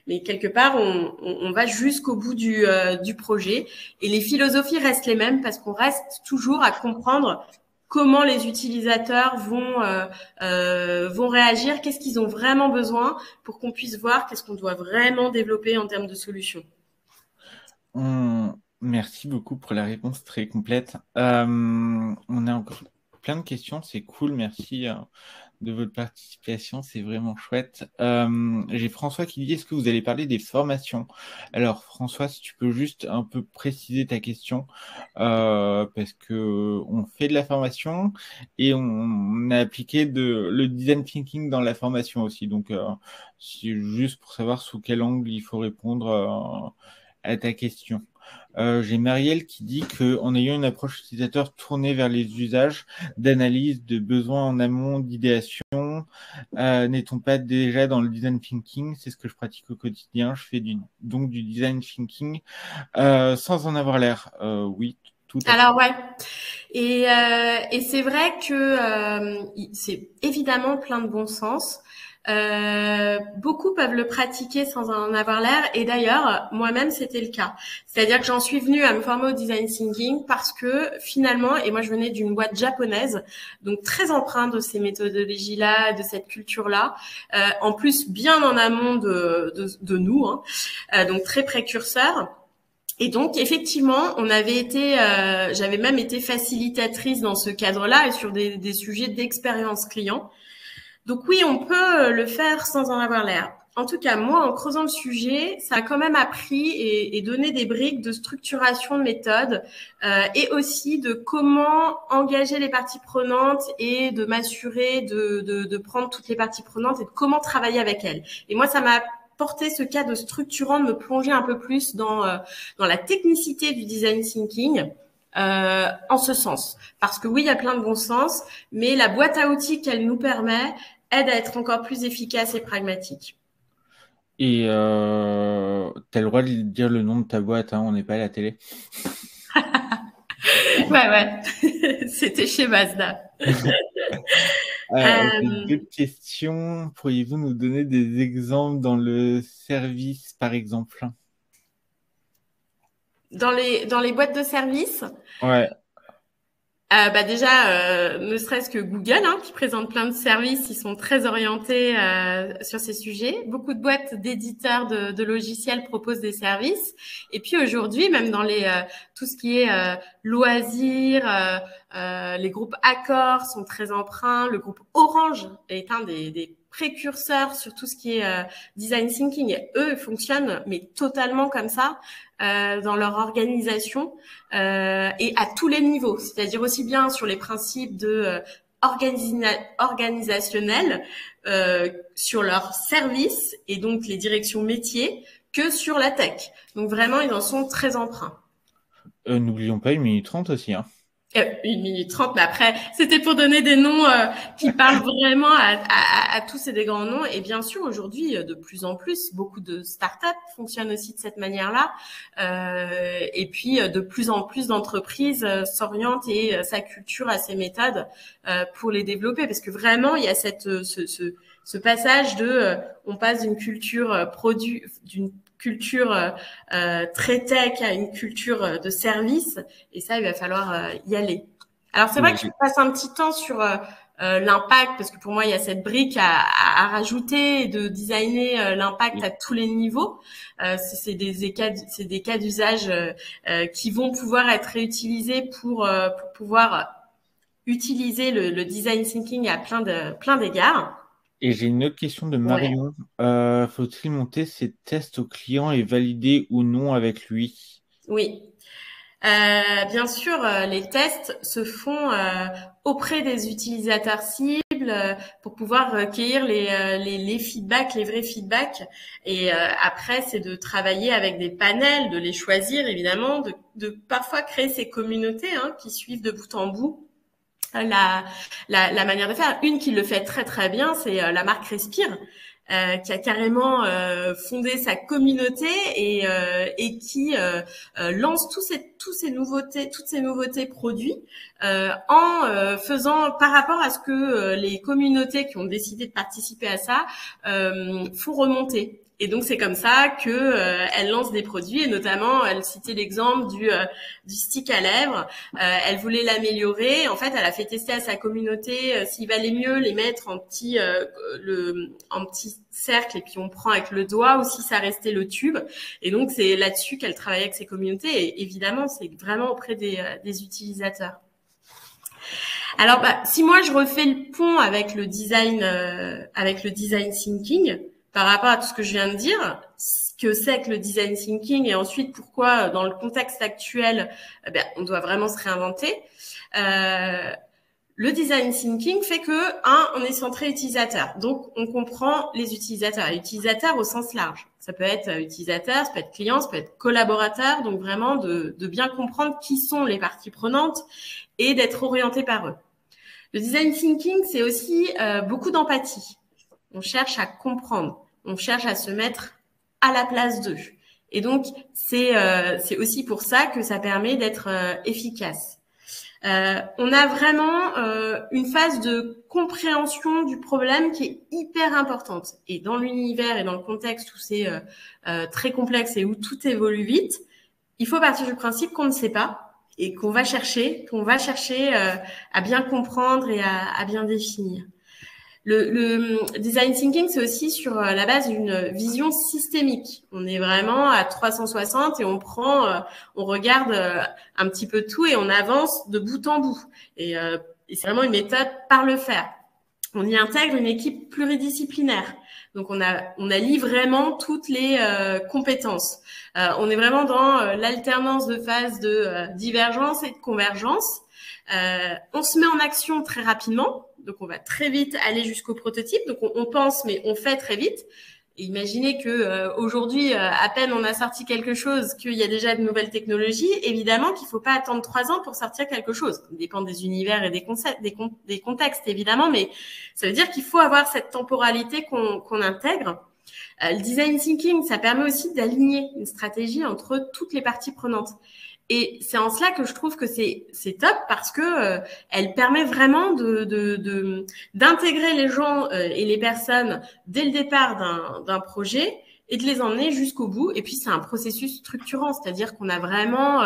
mais quelque part, on va jusqu'au bout du projet. Et les philosophies restent les mêmes parce qu'on reste toujours à comprendre comment les utilisateurs vont réagir, qu'est-ce qu'ils ont vraiment besoin pour qu'on puisse voir qu'est-ce qu'on doit vraiment développer en termes de solutions. Merci beaucoup pour la réponse très complète. On a encore plein de questions, c'est cool, merci de votre participation, c'est vraiment chouette. J'ai François qui dit, est-ce que vous allez parler des formations? Alors François, si tu peux juste un peu préciser ta question, parce que on fait de la formation et on a appliqué le design thinking dans la formation aussi, donc c'est juste pour savoir sous quel angle il faut répondre à ta question. J'ai Marielle qui dit qu'en ayant une approche utilisateur tournée vers les usages, d'analyse de besoins en amont, d'idéation, n'est-on pas déjà dans le design thinking? C'est ce que je pratique au quotidien. Je fais donc du design thinking sans en avoir l'air. Oui, tout à fait. Alors ouais, et c'est vrai que c'est évidemment plein de bon sens. Beaucoup peuvent le pratiquer sans en avoir l'air, et d'ailleurs moi-même c'était le cas. C'est-à-dire que j'en suis venue à me former au design thinking parce que finalement, et moi je venais d'une boîte japonaise, donc très empreinte de ces méthodologies-là, de cette culture-là, en plus bien en amont de nous, donc très précurseur. Et donc, effectivement, j'avais même été facilitatrice dans ce cadre-là et sur des sujets d'expérience client. Donc oui, on peut le faire sans en avoir l'air. En tout cas, moi, en creusant le sujet, ça a quand même appris et donné des briques de structuration de méthode et aussi de comment engager les parties prenantes et de m'assurer de prendre toutes les parties prenantes et de comment travailler avec elles. Et moi, ça m'a porté ce cas de structurant, de me plonger un peu plus dans la technicité du design thinking. En ce sens. Parce que oui, il y a plein de bon sens, mais la boîte à outils qu'elle nous permet aide à être encore plus efficace et pragmatique. Et t'as le droit de dire le nom de ta boîte, hein, on n'est pas à la télé. Ouais. C'était chez Mazda. D'autres questions, pourriez-vous nous donner des exemples dans le service, par exemple? Dans les boîtes de service, Ouais. déjà, ne serait-ce que Google, hein, qui présente plein de services, ils sont très orientés sur ces sujets. Beaucoup de boîtes d'éditeurs de logiciels proposent des services. Et puis aujourd'hui, même dans tout ce qui est loisirs, les groupes Accor sont très empreints. Le groupe Orange est un des précurseurs sur tout ce qui est design thinking. Et eux fonctionnent mais totalement comme ça dans leur organisation et à tous les niveaux, c'est-à-dire aussi bien sur les principes de organisationnels, sur leurs services et donc les directions métiers que sur la tech. Donc vraiment, ils en sont très empreints. N'oublions pas 1 minute 30 aussi, hein. 1 minute 30, mais après, c'était pour donner des noms qui parlent vraiment à tous et des grands noms. Et bien sûr, aujourd'hui, de plus en plus, beaucoup de startups fonctionnent aussi de cette manière-là. Et puis, de plus en plus d'entreprises s'orientent et s'acculturent à ces méthodes pour les développer. Parce que vraiment, il y a ce passage on passe d'une culture d'une culture très tech à une culture de service, et ça, il va falloir y aller. Alors, c'est vrai que je passe un petit temps sur l'impact, parce que pour moi, il y a cette brique à rajouter et de designer l'impact à tous les niveaux. C'est des cas d'usage qui vont pouvoir être réutilisés pour pouvoir utiliser le design thinking à plein d'égards. Et j'ai une autre question de Marion. Faut-il monter ses tests au client et valider ou non avec lui? Oui. Bien sûr, les tests se font auprès des utilisateurs cibles pour pouvoir recueillir les feedbacks, les vrais feedbacks. Et après, c'est de travailler avec des panels, de les choisir évidemment, de parfois créer ces communautés qui suivent de bout en bout la manière de faire. Une qui le fait très très bien, c'est la marque Respire. Qui a carrément fondé sa communauté et qui lance toutes ces nouveautés produits en faisant par rapport à ce que les communautés qui ont décidé de participer à ça font remonter. Et donc c'est comme ça que elle lance des produits, et notamment elle citait l'exemple du stick à lèvres. Elle voulait l'améliorer. En fait, elle a fait tester à sa communauté s'il valait mieux les mettre en petit cercle et puis on prend avec le doigt, ou si ça restait le tube. Et donc c'est là-dessus qu'elle travaille avec ses communautés. Et évidemment, c'est vraiment auprès des utilisateurs. Alors, si moi je refais le pont avec le design thinking, par rapport à tout ce que je viens de dire, ce que c'est que le design thinking et ensuite pourquoi, dans le contexte actuel, on doit vraiment se réinventer. Le design thinking fait que, on est centré utilisateur. Donc, on comprend les utilisateurs. Et utilisateurs au sens large. Ça peut être utilisateur, ça peut être client, ça peut être collaborateur. Donc, vraiment de bien comprendre qui sont les parties prenantes et d'être orienté par eux. Le design thinking, c'est aussi beaucoup d'empathie. On cherche à comprendre. On cherche à se mettre à la place d'eux. Et donc, c'est aussi pour ça que ça permet d'être efficace. On a vraiment une phase de compréhension du problème qui est hyper importante. Et dans l'univers et dans le contexte où c'est très complexe et où tout évolue vite, il faut partir du principe qu'on ne sait pas et qu'on va chercher à bien comprendre et à bien définir. Le design thinking, c'est aussi sur la base d'une vision systémique. On est vraiment à 360 et on regarde un petit peu tout et on avance de bout en bout. Et c'est vraiment une méthode par le faire. On y intègre une équipe pluridisciplinaire. Donc on allie vraiment toutes les compétences. On est vraiment dans l'alternance de phases de divergence et de convergence. On se met en action très rapidement, donc on va très vite aller jusqu'au prototype. Donc on pense, mais on fait très vite. Et imaginez que aujourd'hui, à peine on a sorti quelque chose, qu'il y a déjà de nouvelles technologies. Évidemment qu'il ne faut pas attendre 3 ans pour sortir quelque chose. Ça dépend des univers et des concepts, des contextes évidemment, mais ça veut dire qu'il faut avoir cette temporalité qu'on intègre. Le design thinking, ça permet aussi d'aligner une stratégie entre toutes les parties prenantes. Et c'est en cela que je trouve que c'est top parce que elle permet vraiment d'intégrer les gens et les personnes dès le départ d'un projet et de les emmener jusqu'au bout. Et puis c'est un processus structurant, c'est-à-dire qu'on a vraiment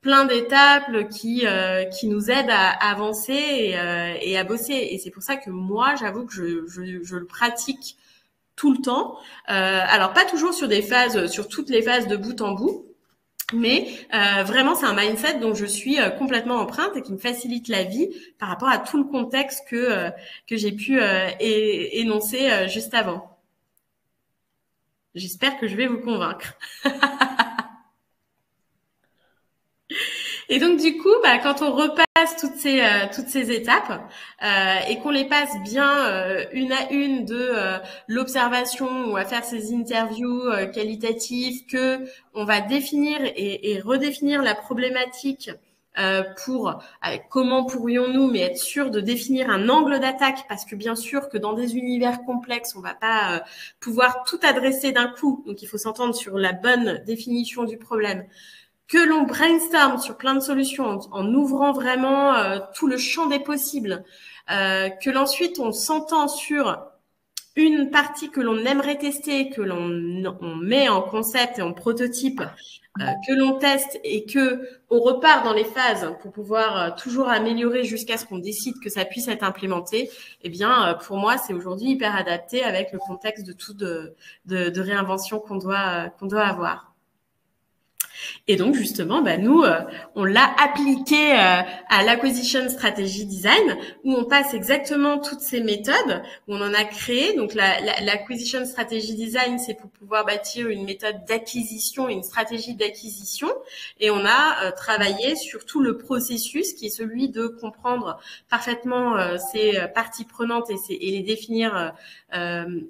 plein d'étapes qui nous aident à avancer et à bosser. Et c'est pour ça que moi, j'avoue que je le pratique tout le temps. Alors pas toujours sur toutes les phases de bout en bout. Mais vraiment, c'est un mindset dont je suis complètement empreinte et qui me facilite la vie par rapport à tout le contexte que j'ai pu énoncer juste avant. J'espère que je vais vous convaincre. Et donc du coup, quand on repasse toutes ces étapes et qu'on les passe bien une à une de l'observation ou à faire ces interviews qualitatives, que on va définir et redéfinir la problématique pour comment pourrions-nous, mais être sûr de définir un angle d'attaque, parce que bien sûr que dans des univers complexes, on va pas pouvoir tout adresser d'un coup. Donc il faut s'entendre sur la bonne définition du problème. Que l'on brainstorm sur plein de solutions en ouvrant vraiment tout le champ des possibles, que l'ensuite on s'entend sur une partie que l'on aimerait tester, que on met en concept et en prototype, que l'on teste et que on repart dans les phases pour pouvoir toujours améliorer jusqu'à ce qu'on décide que ça puisse être implémenté. Eh bien, pour moi, c'est aujourd'hui hyper adapté avec le contexte de réinvention qu'on doit avoir. Et donc justement, nous, on l'a appliqué à l'acquisition strategy design, où on passe exactement toutes ces méthodes, où on en a créé. Donc l'acquisition strategy design, c'est pour pouvoir bâtir une méthode d'acquisition, une stratégie d'acquisition. Et on a travaillé sur tout le processus, qui est celui de comprendre parfaitement ces parties prenantes et les définir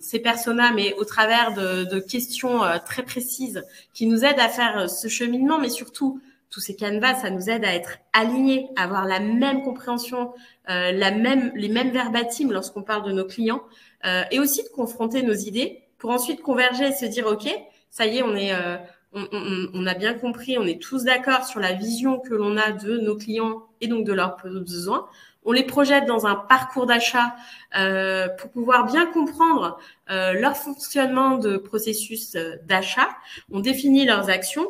ces personas, mais au travers de questions très précises qui nous aident à faire ce cheminement, mais surtout, tous ces canevas, ça nous aide à être alignés, à avoir la même compréhension, les mêmes verbatims lorsqu'on parle de nos clients, et aussi de confronter nos idées pour ensuite converger et se dire, OK, ça y est, on a bien compris, on est tous d'accord sur la vision que l'on a de nos clients et donc de leurs besoins. On les projette dans un parcours d'achat pour pouvoir bien comprendre leur fonctionnement de processus d'achat. On définit leurs actions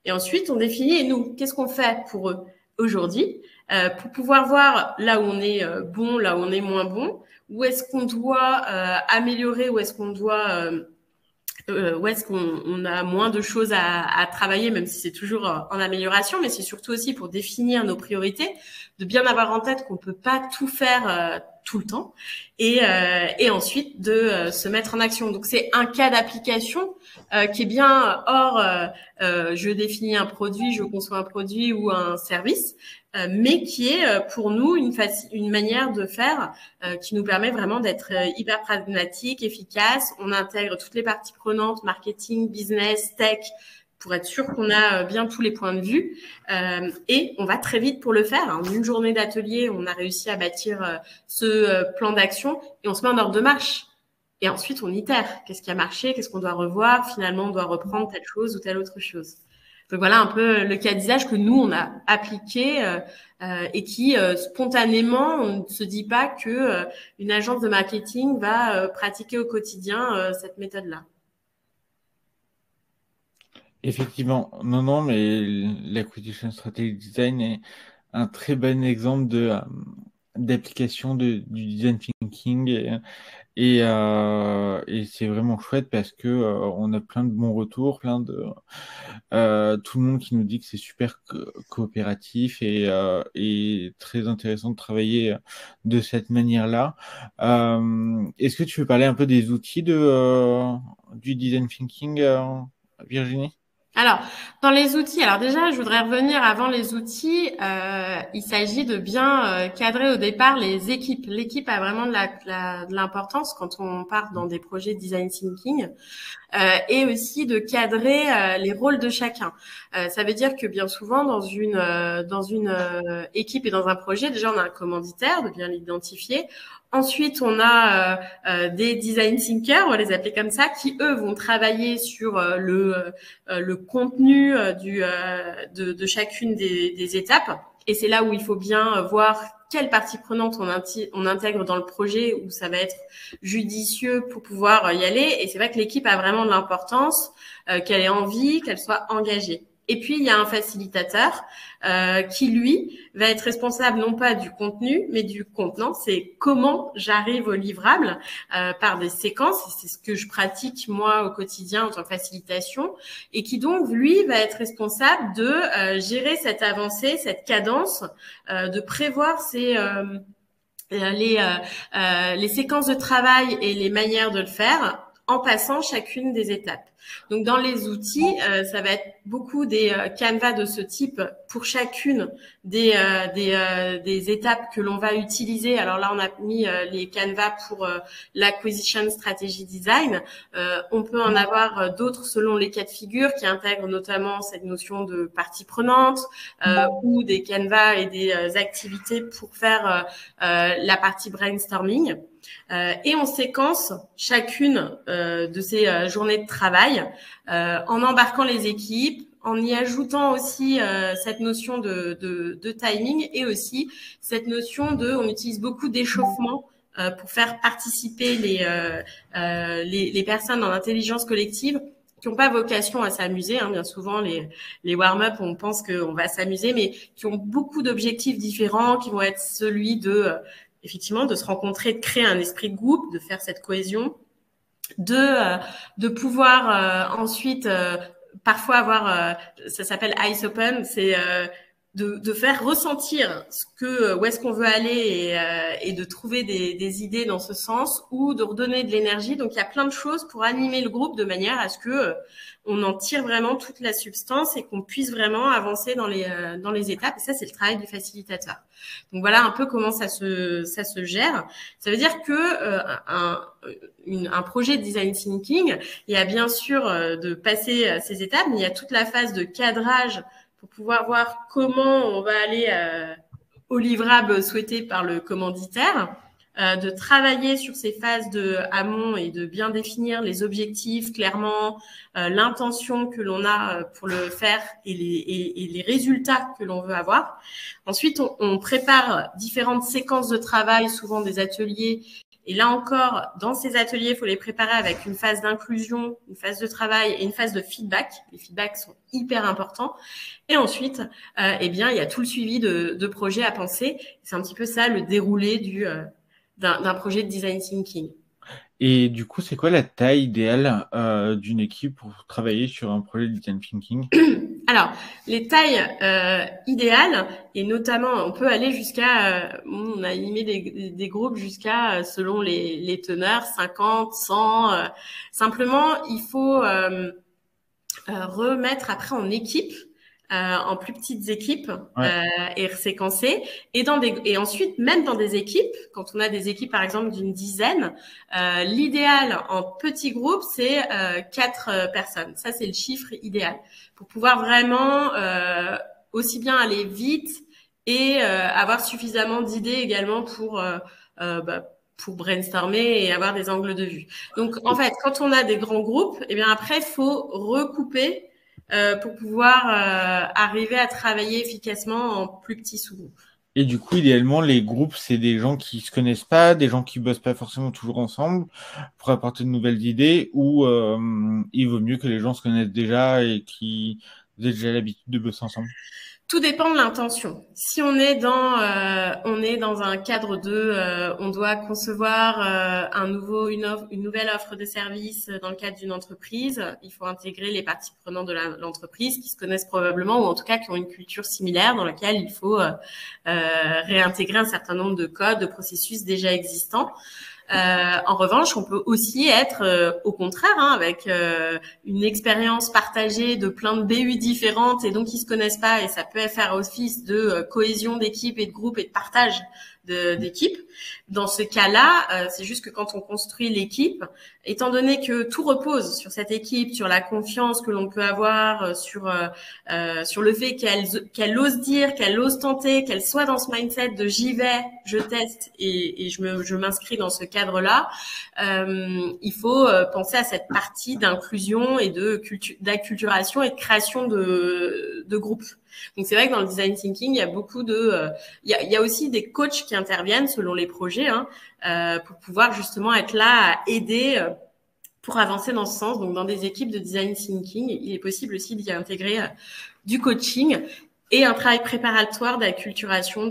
et ensuite on définit, et nous, qu'est-ce qu'on fait pour eux aujourd'hui pour pouvoir voir là où on est bon, là où on est moins bon, où est-ce qu'on doit améliorer, où est-ce qu'on a moins de choses à travailler, même si c'est toujours en amélioration, mais c'est surtout aussi pour définir nos priorités, de bien avoir en tête qu'on peut pas tout faire tout le temps, et ensuite de se mettre en action. Donc c'est un cas d'application qui est bien hors je définis un produit, je conçois un produit ou un service, mais qui est pour nous une manière de faire qui nous permet vraiment d'être hyper pragmatique, efficace. On intègre toutes les parties prenantes, marketing, business, tech, pour être sûr qu'on a bien tous les points de vue. Et on va très vite pour le faire. En une journée d'atelier, on a réussi à bâtir ce plan d'action et on se met en ordre de marche. Et ensuite, on itère. Qu'est-ce qui a marché? Qu'est-ce qu'on doit revoir? Finalement, on doit reprendre telle chose ou telle autre chose. Donc voilà un peu le cas d'usage que nous, on a appliqué et qui, spontanément, on ne se dit pas que une agence de marketing va pratiquer au quotidien cette méthode-là. Effectivement, non, mais l'acquisition strategy design est un très bon exemple d'application du design thinking et c'est vraiment chouette parce que on a plein de bons retours, tout le monde qui nous dit que c'est super coopératif et très intéressant de travailler de cette manière-là. Est-ce que tu veux parler un peu des outils du design thinking, Virginie? Alors, dans les outils, alors déjà, je voudrais revenir avant les outils. Il s'agit de bien cadrer au départ les équipes. L'équipe a vraiment de l'importance quand on part dans des projets de design thinking. Et aussi de cadrer les rôles de chacun. Ça veut dire que bien souvent dans une équipe et dans un projet, déjà on a un commanditaire, de bien l'identifier. Ensuite, on a des design thinkers, on va les appeler comme ça, qui eux vont travailler sur le contenu de chacune des étapes. Et c'est là où il faut bien voir quelle partie prenante on intègre dans le projet, où ça va être judicieux pour pouvoir y aller. Et c'est vrai que l'équipe a vraiment de l'importance, qu'elle ait envie, qu'elle soit engagée. Et puis, il y a un facilitateur qui, lui, va être responsable non pas du contenu, mais du contenant. C'est comment j'arrive au livrable par des séquences. Et c'est ce que je pratique, moi, au quotidien en tant que facilitation. Et qui, donc, lui, va être responsable de gérer cette avancée, cette cadence, de prévoir les séquences de travail et les manières de le faire en passant chacune des étapes. Donc, dans les outils, ça va être beaucoup des canevas de ce type pour chacune des étapes que l'on va utiliser. Alors là, on a mis les canevas pour l'acquisition strategy design. On peut en avoir d'autres selon les cas de figure qui intègrent notamment cette notion de partie prenante ou des canevas et des activités pour faire la partie brainstorming. Et on séquence chacune de ces journées de travail en embarquant les équipes, en y ajoutant aussi cette notion de timing et aussi cette notion on utilise beaucoup d'échauffement pour faire participer les personnes dans l'intelligence collective qui n'ont pas vocation à s'amuser. Bien souvent, les warm-up, on pense qu'on va s'amuser, mais qui ont beaucoup d'objectifs différents, qui vont être celui effectivement, de se rencontrer, de créer un esprit de groupe, de faire cette cohésion, de pouvoir ensuite parfois avoir, ça s'appelle Eyes Open, c'est de faire ressentir où est-ce qu'on veut aller et de trouver des idées dans ce sens ou de redonner de l'énergie. Donc, il y a plein de choses pour animer le groupe de manière à ce que on en tire vraiment toute la substance et qu'on puisse vraiment avancer dans les étapes. Et ça, c'est le travail du facilitateur. Donc, voilà un peu comment ça se gère. Ça veut dire que un projet de design thinking, il y a bien sûr de passer ces étapes, mais il y a toute la phase de cadrage pour pouvoir voir comment on va aller au livrable souhaité par le commanditaire, de travailler sur ces phases de amont et de bien définir les objectifs clairement, l'intention que l'on a pour le faire et les résultats que l'on veut avoir. Ensuite, on prépare différentes séquences de travail, souvent des ateliers. Et là encore, dans ces ateliers, il faut les préparer avec une phase d'inclusion, une phase de travail et une phase de feedback. Les feedbacks sont hyper importants. Et ensuite, il y a tout le suivi de projets à penser. C'est un petit peu ça, le déroulé d'un projet de design thinking. Et du coup, c'est quoi la taille idéale d'une équipe pour travailler sur un projet de design thinking? Alors, les tailles idéales, et notamment, on peut aller jusqu'à, on a animé des groupes jusqu'à, selon les teneurs, 50, 100. Simplement, il faut remettre après en équipe, en plus petites équipes, et séquencer. Et ensuite, même dans des équipes, quand on a des équipes par exemple d'une dizaine, l'idéal en petit groupe, c'est 4 personnes. Ça, c'est le chiffre idéal pour pouvoir vraiment aussi bien aller vite et avoir suffisamment d'idées également pour brainstormer et avoir des angles de vue. Donc, en fait, quand on a des grands groupes, après, il faut recouper pour pouvoir arriver à travailler efficacement en plus petits sous-groupes. Et du coup, idéalement, les groupes, c'est des gens qui se connaissent pas, des gens qui bossent pas forcément toujours ensemble pour apporter de nouvelles idées, ou il vaut mieux que les gens se connaissent déjà et qui aient déjà l'habitude de bosser ensemble. Tout dépend de l'intention. Si on est dans un cadre on doit concevoir une nouvelle offre de service dans le cadre d'une entreprise. Il faut intégrer les parties prenantes de l'entreprise qui se connaissent probablement ou en tout cas qui ont une culture similaire dans laquelle il faut réintégrer un certain nombre de codes, de processus déjà existants. En revanche, on peut aussi être au contraire avec une expérience partagée de plein de BU différentes et donc ils se connaissent pas et ça peut faire office de cohésion d'équipe et de groupe et de partage d'équipe. Dans ce cas-là, c'est juste que quand on construit l'équipe, étant donné que tout repose sur cette équipe, sur la confiance que l'on peut avoir, sur le fait qu'elle ose dire, qu'elle ose tenter, qu'elle soit dans ce mindset de j'y vais, je teste et je m'inscris dans ce cadre-là, il faut penser à cette partie d'inclusion et d'acculturation et de création de groupe. Donc c'est vrai que dans le design thinking, il y a beaucoup il y a aussi des coachs qui interviennent selon les projets pour pouvoir justement être là à aider pour avancer dans ce sens. Donc dans des équipes de design thinking, il est possible aussi d'y intégrer du coaching et un travail préparatoire d'acculturation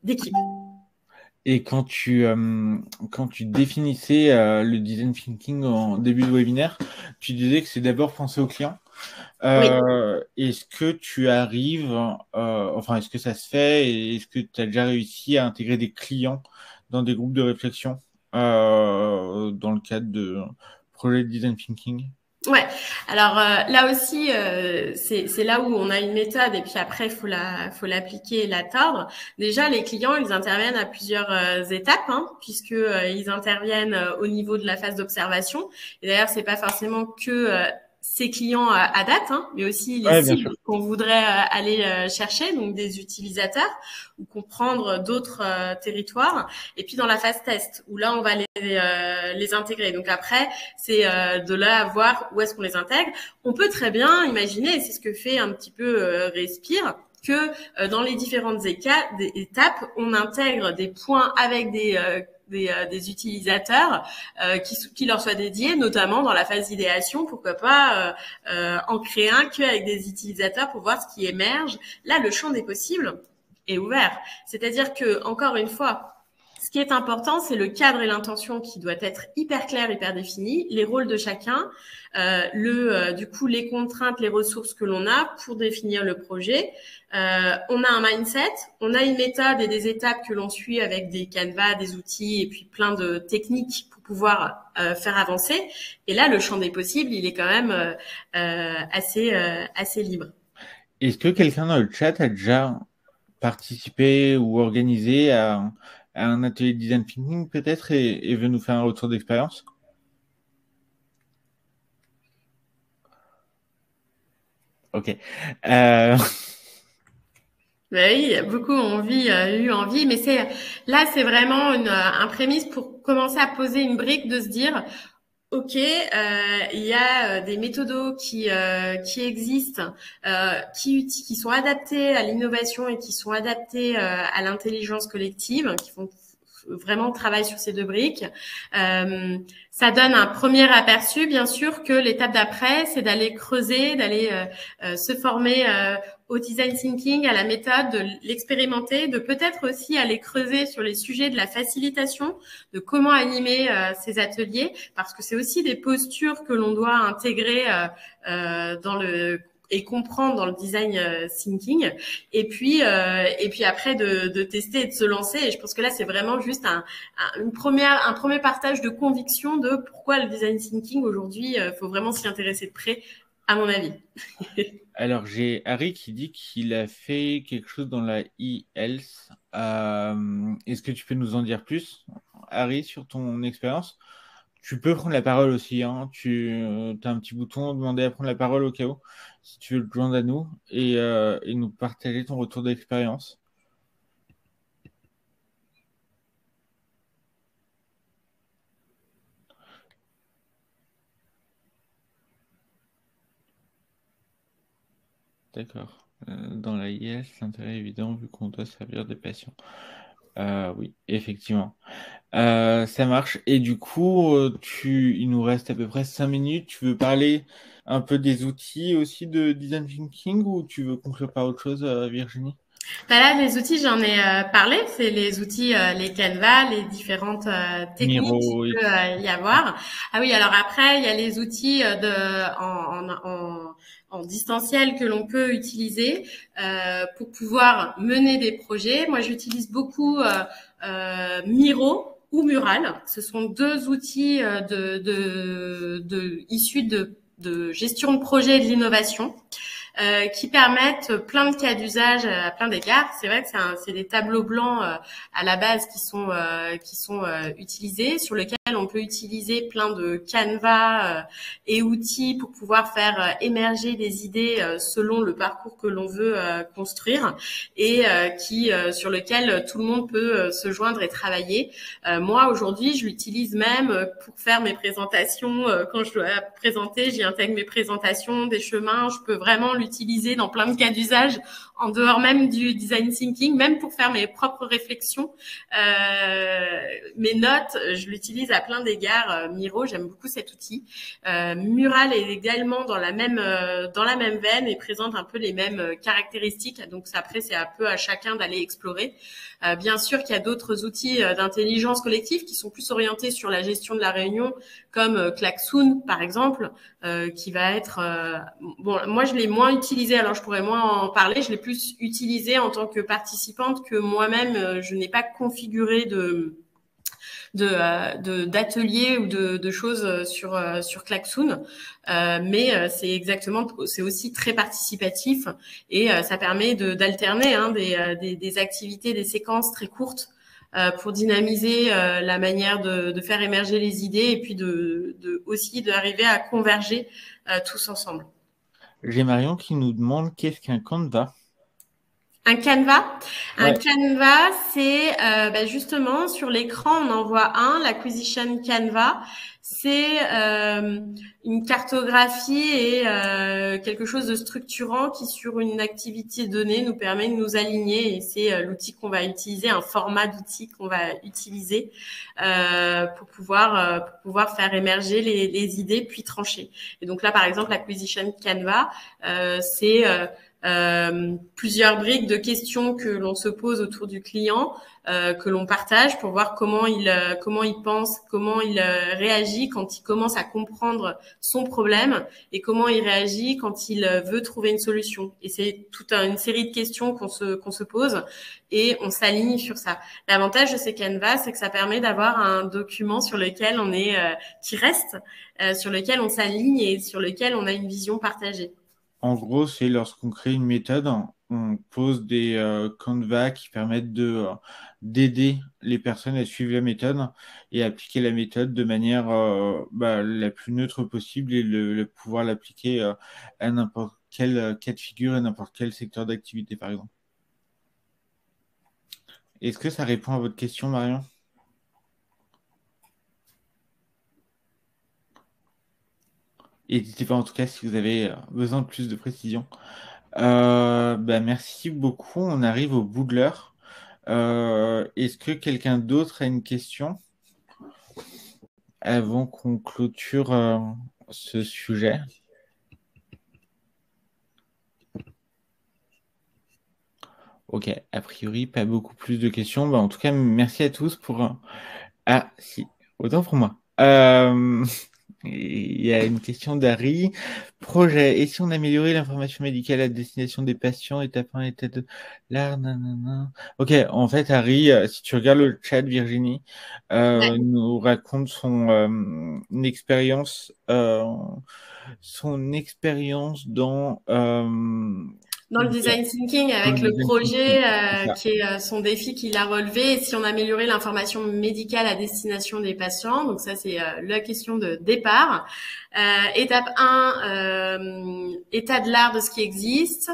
d'équipe. Et quand tu définissais le design thinking en début de webinaire, tu disais que c'est d'abord penser au client. Oui. Est-ce que tu arrives, enfin, est-ce que ça se fait et est-ce que tu as déjà réussi à intégrer des clients dans des groupes de réflexion dans le cadre de projets de design thinking? Ouais. Alors là aussi, c'est là où on a une méthode et puis après faut l'appliquer et la tordre. Déjà, les clients, ils interviennent à plusieurs étapes, puisque ils interviennent au niveau de la phase d'observation. Et d'ailleurs, c'est pas forcément que ces clients à date, mais aussi les Ouais, bien sûr. cibles qu'on voudrait aller chercher, donc des utilisateurs ou comprendre d'autres territoires. Et puis dans la phase test, où là on va les intégrer. Donc après, c'est de là à voir où est-ce qu'on les intègre. On peut très bien imaginer, et c'est ce que fait un petit peu Respire, que dans les différentes étapes, on intègre des points avec des utilisateurs qui leur soient dédiés, notamment dans la phase d'idéation, pourquoi pas en créer un qu'avec des utilisateurs pour voir ce qui émerge. Là, le champ des possibles est ouvert. C'est-à-dire que, encore une fois, ce qui est important, c'est le cadre et l'intention qui doit être hyper clair, hyper défini, les rôles de chacun, du coup, les contraintes, les ressources que l'on a pour définir le projet. On a un mindset, on a une méthode et des étapes que l'on suit avec des canevas, des outils et puis plein de techniques pour pouvoir faire avancer. Et là, le champ des possibles, il est quand même assez libre. Est-ce que quelqu'un dans le chat a déjà participé ou organisé à un atelier de design thinking peut-être et veut nous faire un retour d'expérience? Ok. Oui, beaucoup ont eu envie, mais c'est vraiment un prémisse pour commencer à poser une brique de se dire, ok, il y a des méthodos qui existent, qui sont adaptés à l'innovation et qui sont adaptés à l'intelligence collective, qui font vraiment travail sur ces deux briques. Ça donne un premier aperçu, bien sûr, que l'étape d'après, c'est d'aller creuser, d'aller se former au design thinking, à la méthode, de l'expérimenter, de peut-être aussi aller creuser sur les sujets de la facilitation, de comment animer ces ateliers, parce que c'est aussi des postures que l'on doit intégrer dans le et comprendre dans le design thinking et puis après de tester et de se lancer et je pense que là c'est vraiment juste un premier partage de conviction de pourquoi le design thinking aujourd'hui faut vraiment s'y intéresser de près à mon avis. Alors, j'ai Harry qui dit qu'il a fait quelque chose dans la e-health. Est-ce que tu peux nous en dire plus, Harry, sur ton expérience? Tu peux prendre la parole aussi, hein. Tu as un petit bouton demander à prendre la parole au cas où, si tu veux te joindre à nous et nous partager ton retour d'expérience. D'accord. Dans la IES, l'intérêt est évident vu qu'on doit servir des patients. Oui, effectivement. Ça marche. Et du coup, il nous reste à peu près 5 minutes. Tu veux parler un peu des outils aussi de design thinking ou tu veux conclure par autre chose, Virginie? Bah là, les outils, j'en ai parlé. C'est les outils, les Canva, les différentes techniques qu'il Miro, peut y avoir. Ah oui, alors après, il y a les outils en distanciel que l'on peut utiliser pour pouvoir mener des projets. Moi, j'utilise beaucoup Miro ou Mural. Ce sont deux outils issus de gestion de projet et de l'innovation qui permettent plein de cas d'usage à plein d'égards. C'est vrai que c'est des tableaux blancs à la base qui sont utilisés, sur lesquels on peut utiliser plein de canevas et outils pour pouvoir faire émerger des idées selon le parcours que l'on veut construire et sur lequel tout le monde peut se joindre et travailler. Moi, aujourd'hui, je l'utilise même pour faire mes présentations. Quand je dois présenter, j'y intègre mes présentations, des chemins. Je peux vraiment l'utiliser dans plein de cas d'usage, en dehors même du design thinking, même pour faire mes propres réflexions. Mes notes, je l'utilise à plein d'égards. Miro, j'aime beaucoup cet outil. Mural est également dans la même veine et présente un peu les mêmes caractéristiques. Donc après, c'est un peu à chacun d'aller explorer. Bien sûr qu'il y a d'autres outils d'intelligence collective qui sont plus orientés sur la gestion de la réunion, comme Klaxoon, par exemple, qui va être... bon, moi, je l'ai moins utilisé, alors je pourrais moins en parler. Je l'ai plus utilisé en tant que participante que moi-même, je n'ai pas configuré d'ateliers ou de choses sur Klaxoon, mais c'est aussi très participatif et ça permet d'alterner des activités, des séquences très courtes pour dynamiser la manière de faire émerger les idées et puis aussi d'arriver à converger tous ensemble. J'ai Marion qui nous demande qu'est-ce qu'un Canva? Un canevas. Un Ouais. canevas, c'est justement sur l'écran, on en voit l'acquisition canvas. C'est une cartographie et quelque chose de structurant qui, sur une activité donnée, nous permet de nous aligner. Et c'est l'outil qu'on va utiliser, un format d'outil qu'on va utiliser pour pouvoir faire émerger les idées puis trancher. Et donc là, par exemple, l'acquisition canvas, c'est plusieurs briques de questions que l'on se pose autour du client, que l'on partage pour voir comment il pense, comment il réagit quand il commence à comprendre son problème et comment il réagit quand il veut trouver une solution. Et c'est toute une série de questions qu'on se pose et on s'aligne sur ça. L'avantage de ces canevas, c'est que ça permet d'avoir un document sur lequel on est qui reste, sur lequel on s'aligne et sur lequel on a une vision partagée. En gros, c'est lorsqu'on crée une méthode, on pose des canevas qui permettent d'aider les personnes à suivre la méthode et appliquer la méthode de manière la plus neutre possible et pouvoir l'appliquer à n'importe quel cas de figure et n'importe quel secteur d'activité, par exemple. Est-ce que ça répond à votre question, Marion? N'hésitez pas en tout cas si vous avez besoin de plus de précision. Merci beaucoup. On arrive au bout de l'heure. Est-ce que quelqu'un d'autre a une question avant qu'on clôture ce sujet? Ok, a priori, pas beaucoup plus de questions. En tout cas, merci à tous pour... Ah, si, autant pour moi. Il y a une question d'Harry. Projet. Et si on améliorait l'information médicale à destination des patients, étape 1, étape 2, là, nanana. Ok, en fait, Harry, si tu regardes le chat, Virginie nous raconte son expérience Dans le design thinking, dans le avec le design thinking. projet C'est ça. qui est son défi qu'il a relevé, et si on améliorait l'information médicale à destination des patients. Donc ça, c'est la question de départ. Étape 1, état de l'art de ce qui existe.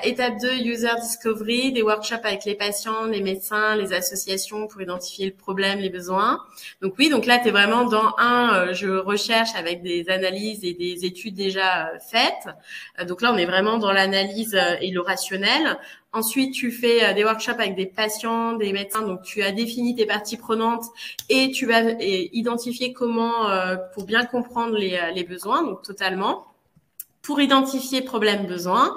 Étape 2, user discovery, des workshops avec les patients, les médecins, les associations pour identifier le problème, les besoins. Donc oui, donc là, tu es vraiment dans je recherche avec des analyses et des études déjà faites. Donc là, on est vraiment dans l'analyse et le rationnel. Ensuite, tu fais des workshops avec des patients, des médecins. Donc, tu as défini tes parties prenantes et tu vas identifier comment, pour bien comprendre les besoins, donc totalement. Pour identifier problème, besoin.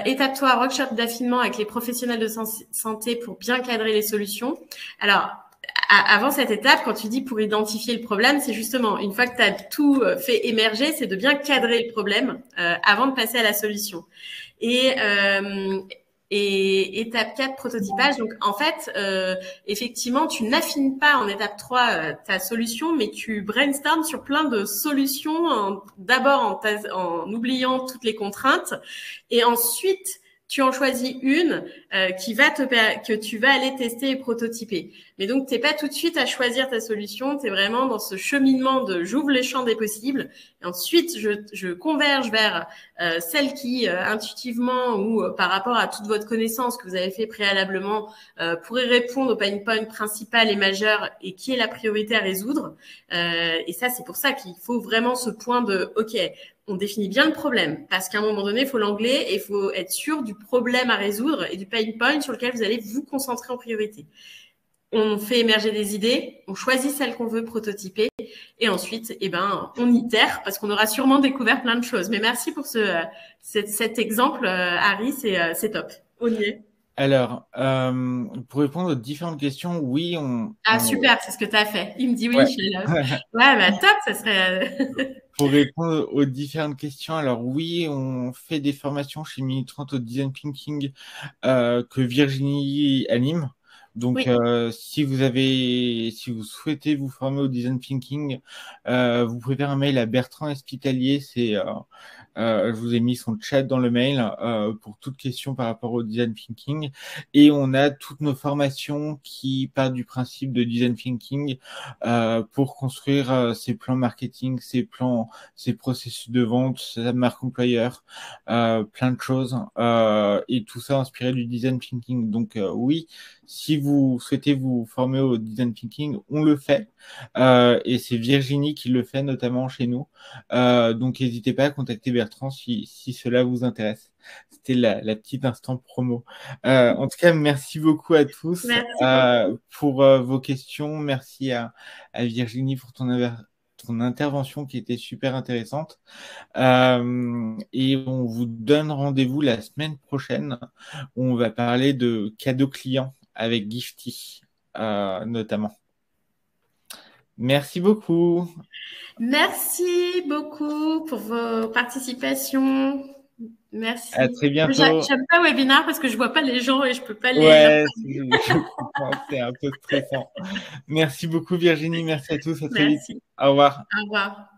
Étape 3, workshop d'affinement avec les professionnels de santé pour bien cadrer les solutions. Alors, avant cette étape, quand tu dis pour identifier le problème, c'est justement, une fois que tu as tout fait émerger, c'est de bien cadrer le problème avant de passer à la solution. Et étape 4, prototypage. Donc, en fait, effectivement, tu n'affines pas en étape 3 ta solution, mais tu brainstormes sur plein de solutions, d'abord en oubliant toutes les contraintes, et ensuite, tu en choisis une que tu vas aller tester et prototyper. Mais donc, t'es pas tout de suite à choisir ta solution, tu es vraiment dans ce cheminement de j'ouvre les champs des possibles, et ensuite, je converge vers celle qui, intuitivement ou par rapport à toute votre connaissance que vous avez fait préalablement, pourrait répondre au pain point principal et majeur et qui est la priorité à résoudre. Et ça, c'est pour ça qu'il faut vraiment ce point de « OK, on définit bien le problème parce qu'à un moment donné, il faut l'angler et il faut être sûr du problème à résoudre et du pain point sur lequel vous allez vous concentrer en priorité. On fait émerger des idées, on choisit celles qu'on veut prototyper et ensuite, on itère parce qu'on aura sûrement découvert plein de choses. Mais merci pour cet exemple, Harry, c'est top. On y est. Alors, pour répondre aux différentes questions, oui, super, c'est ce que tu as fait. Il me dit oui, ouais. je suis là. Ouais, top, ça serait... Pour répondre aux différentes questions, alors oui, on fait des formations chez Minute 30 au Design Thinking que Virginie anime. Donc, oui. Si vous souhaitez vous former au Design Thinking, vous pouvez faire un mail à Bertrand Espitalier. Je vous ai mis son chat dans le mail pour toute question par rapport au Design Thinking. Et on a toutes nos formations qui partent du principe de Design Thinking pour construire ses plans marketing, ses processus de vente, sa marque employeur, plein de choses. Et tout ça inspiré du Design Thinking. Donc oui, si vous souhaitez vous former au Design Thinking, on le fait. Et c'est Virginie qui le fait notamment chez nous. Donc n'hésitez pas à contacter Bertrand si cela vous intéresse. C'était la petite instant promo. En tout cas, merci beaucoup à tous pour vos questions. Merci à Virginie pour ton intervention qui était super intéressante. Et on vous donne rendez-vous la semaine prochaine où on va parler de cadeaux clients avec Gifty notamment. Merci beaucoup. Merci beaucoup pour vos participations. Merci. À très bientôt. J'aime pas webinar parce que je vois pas les gens et je peux pas les... Ouais, je comprends, c'est un peu stressant. Merci beaucoup Virginie, merci à tous, à très vite. Au revoir. Au revoir.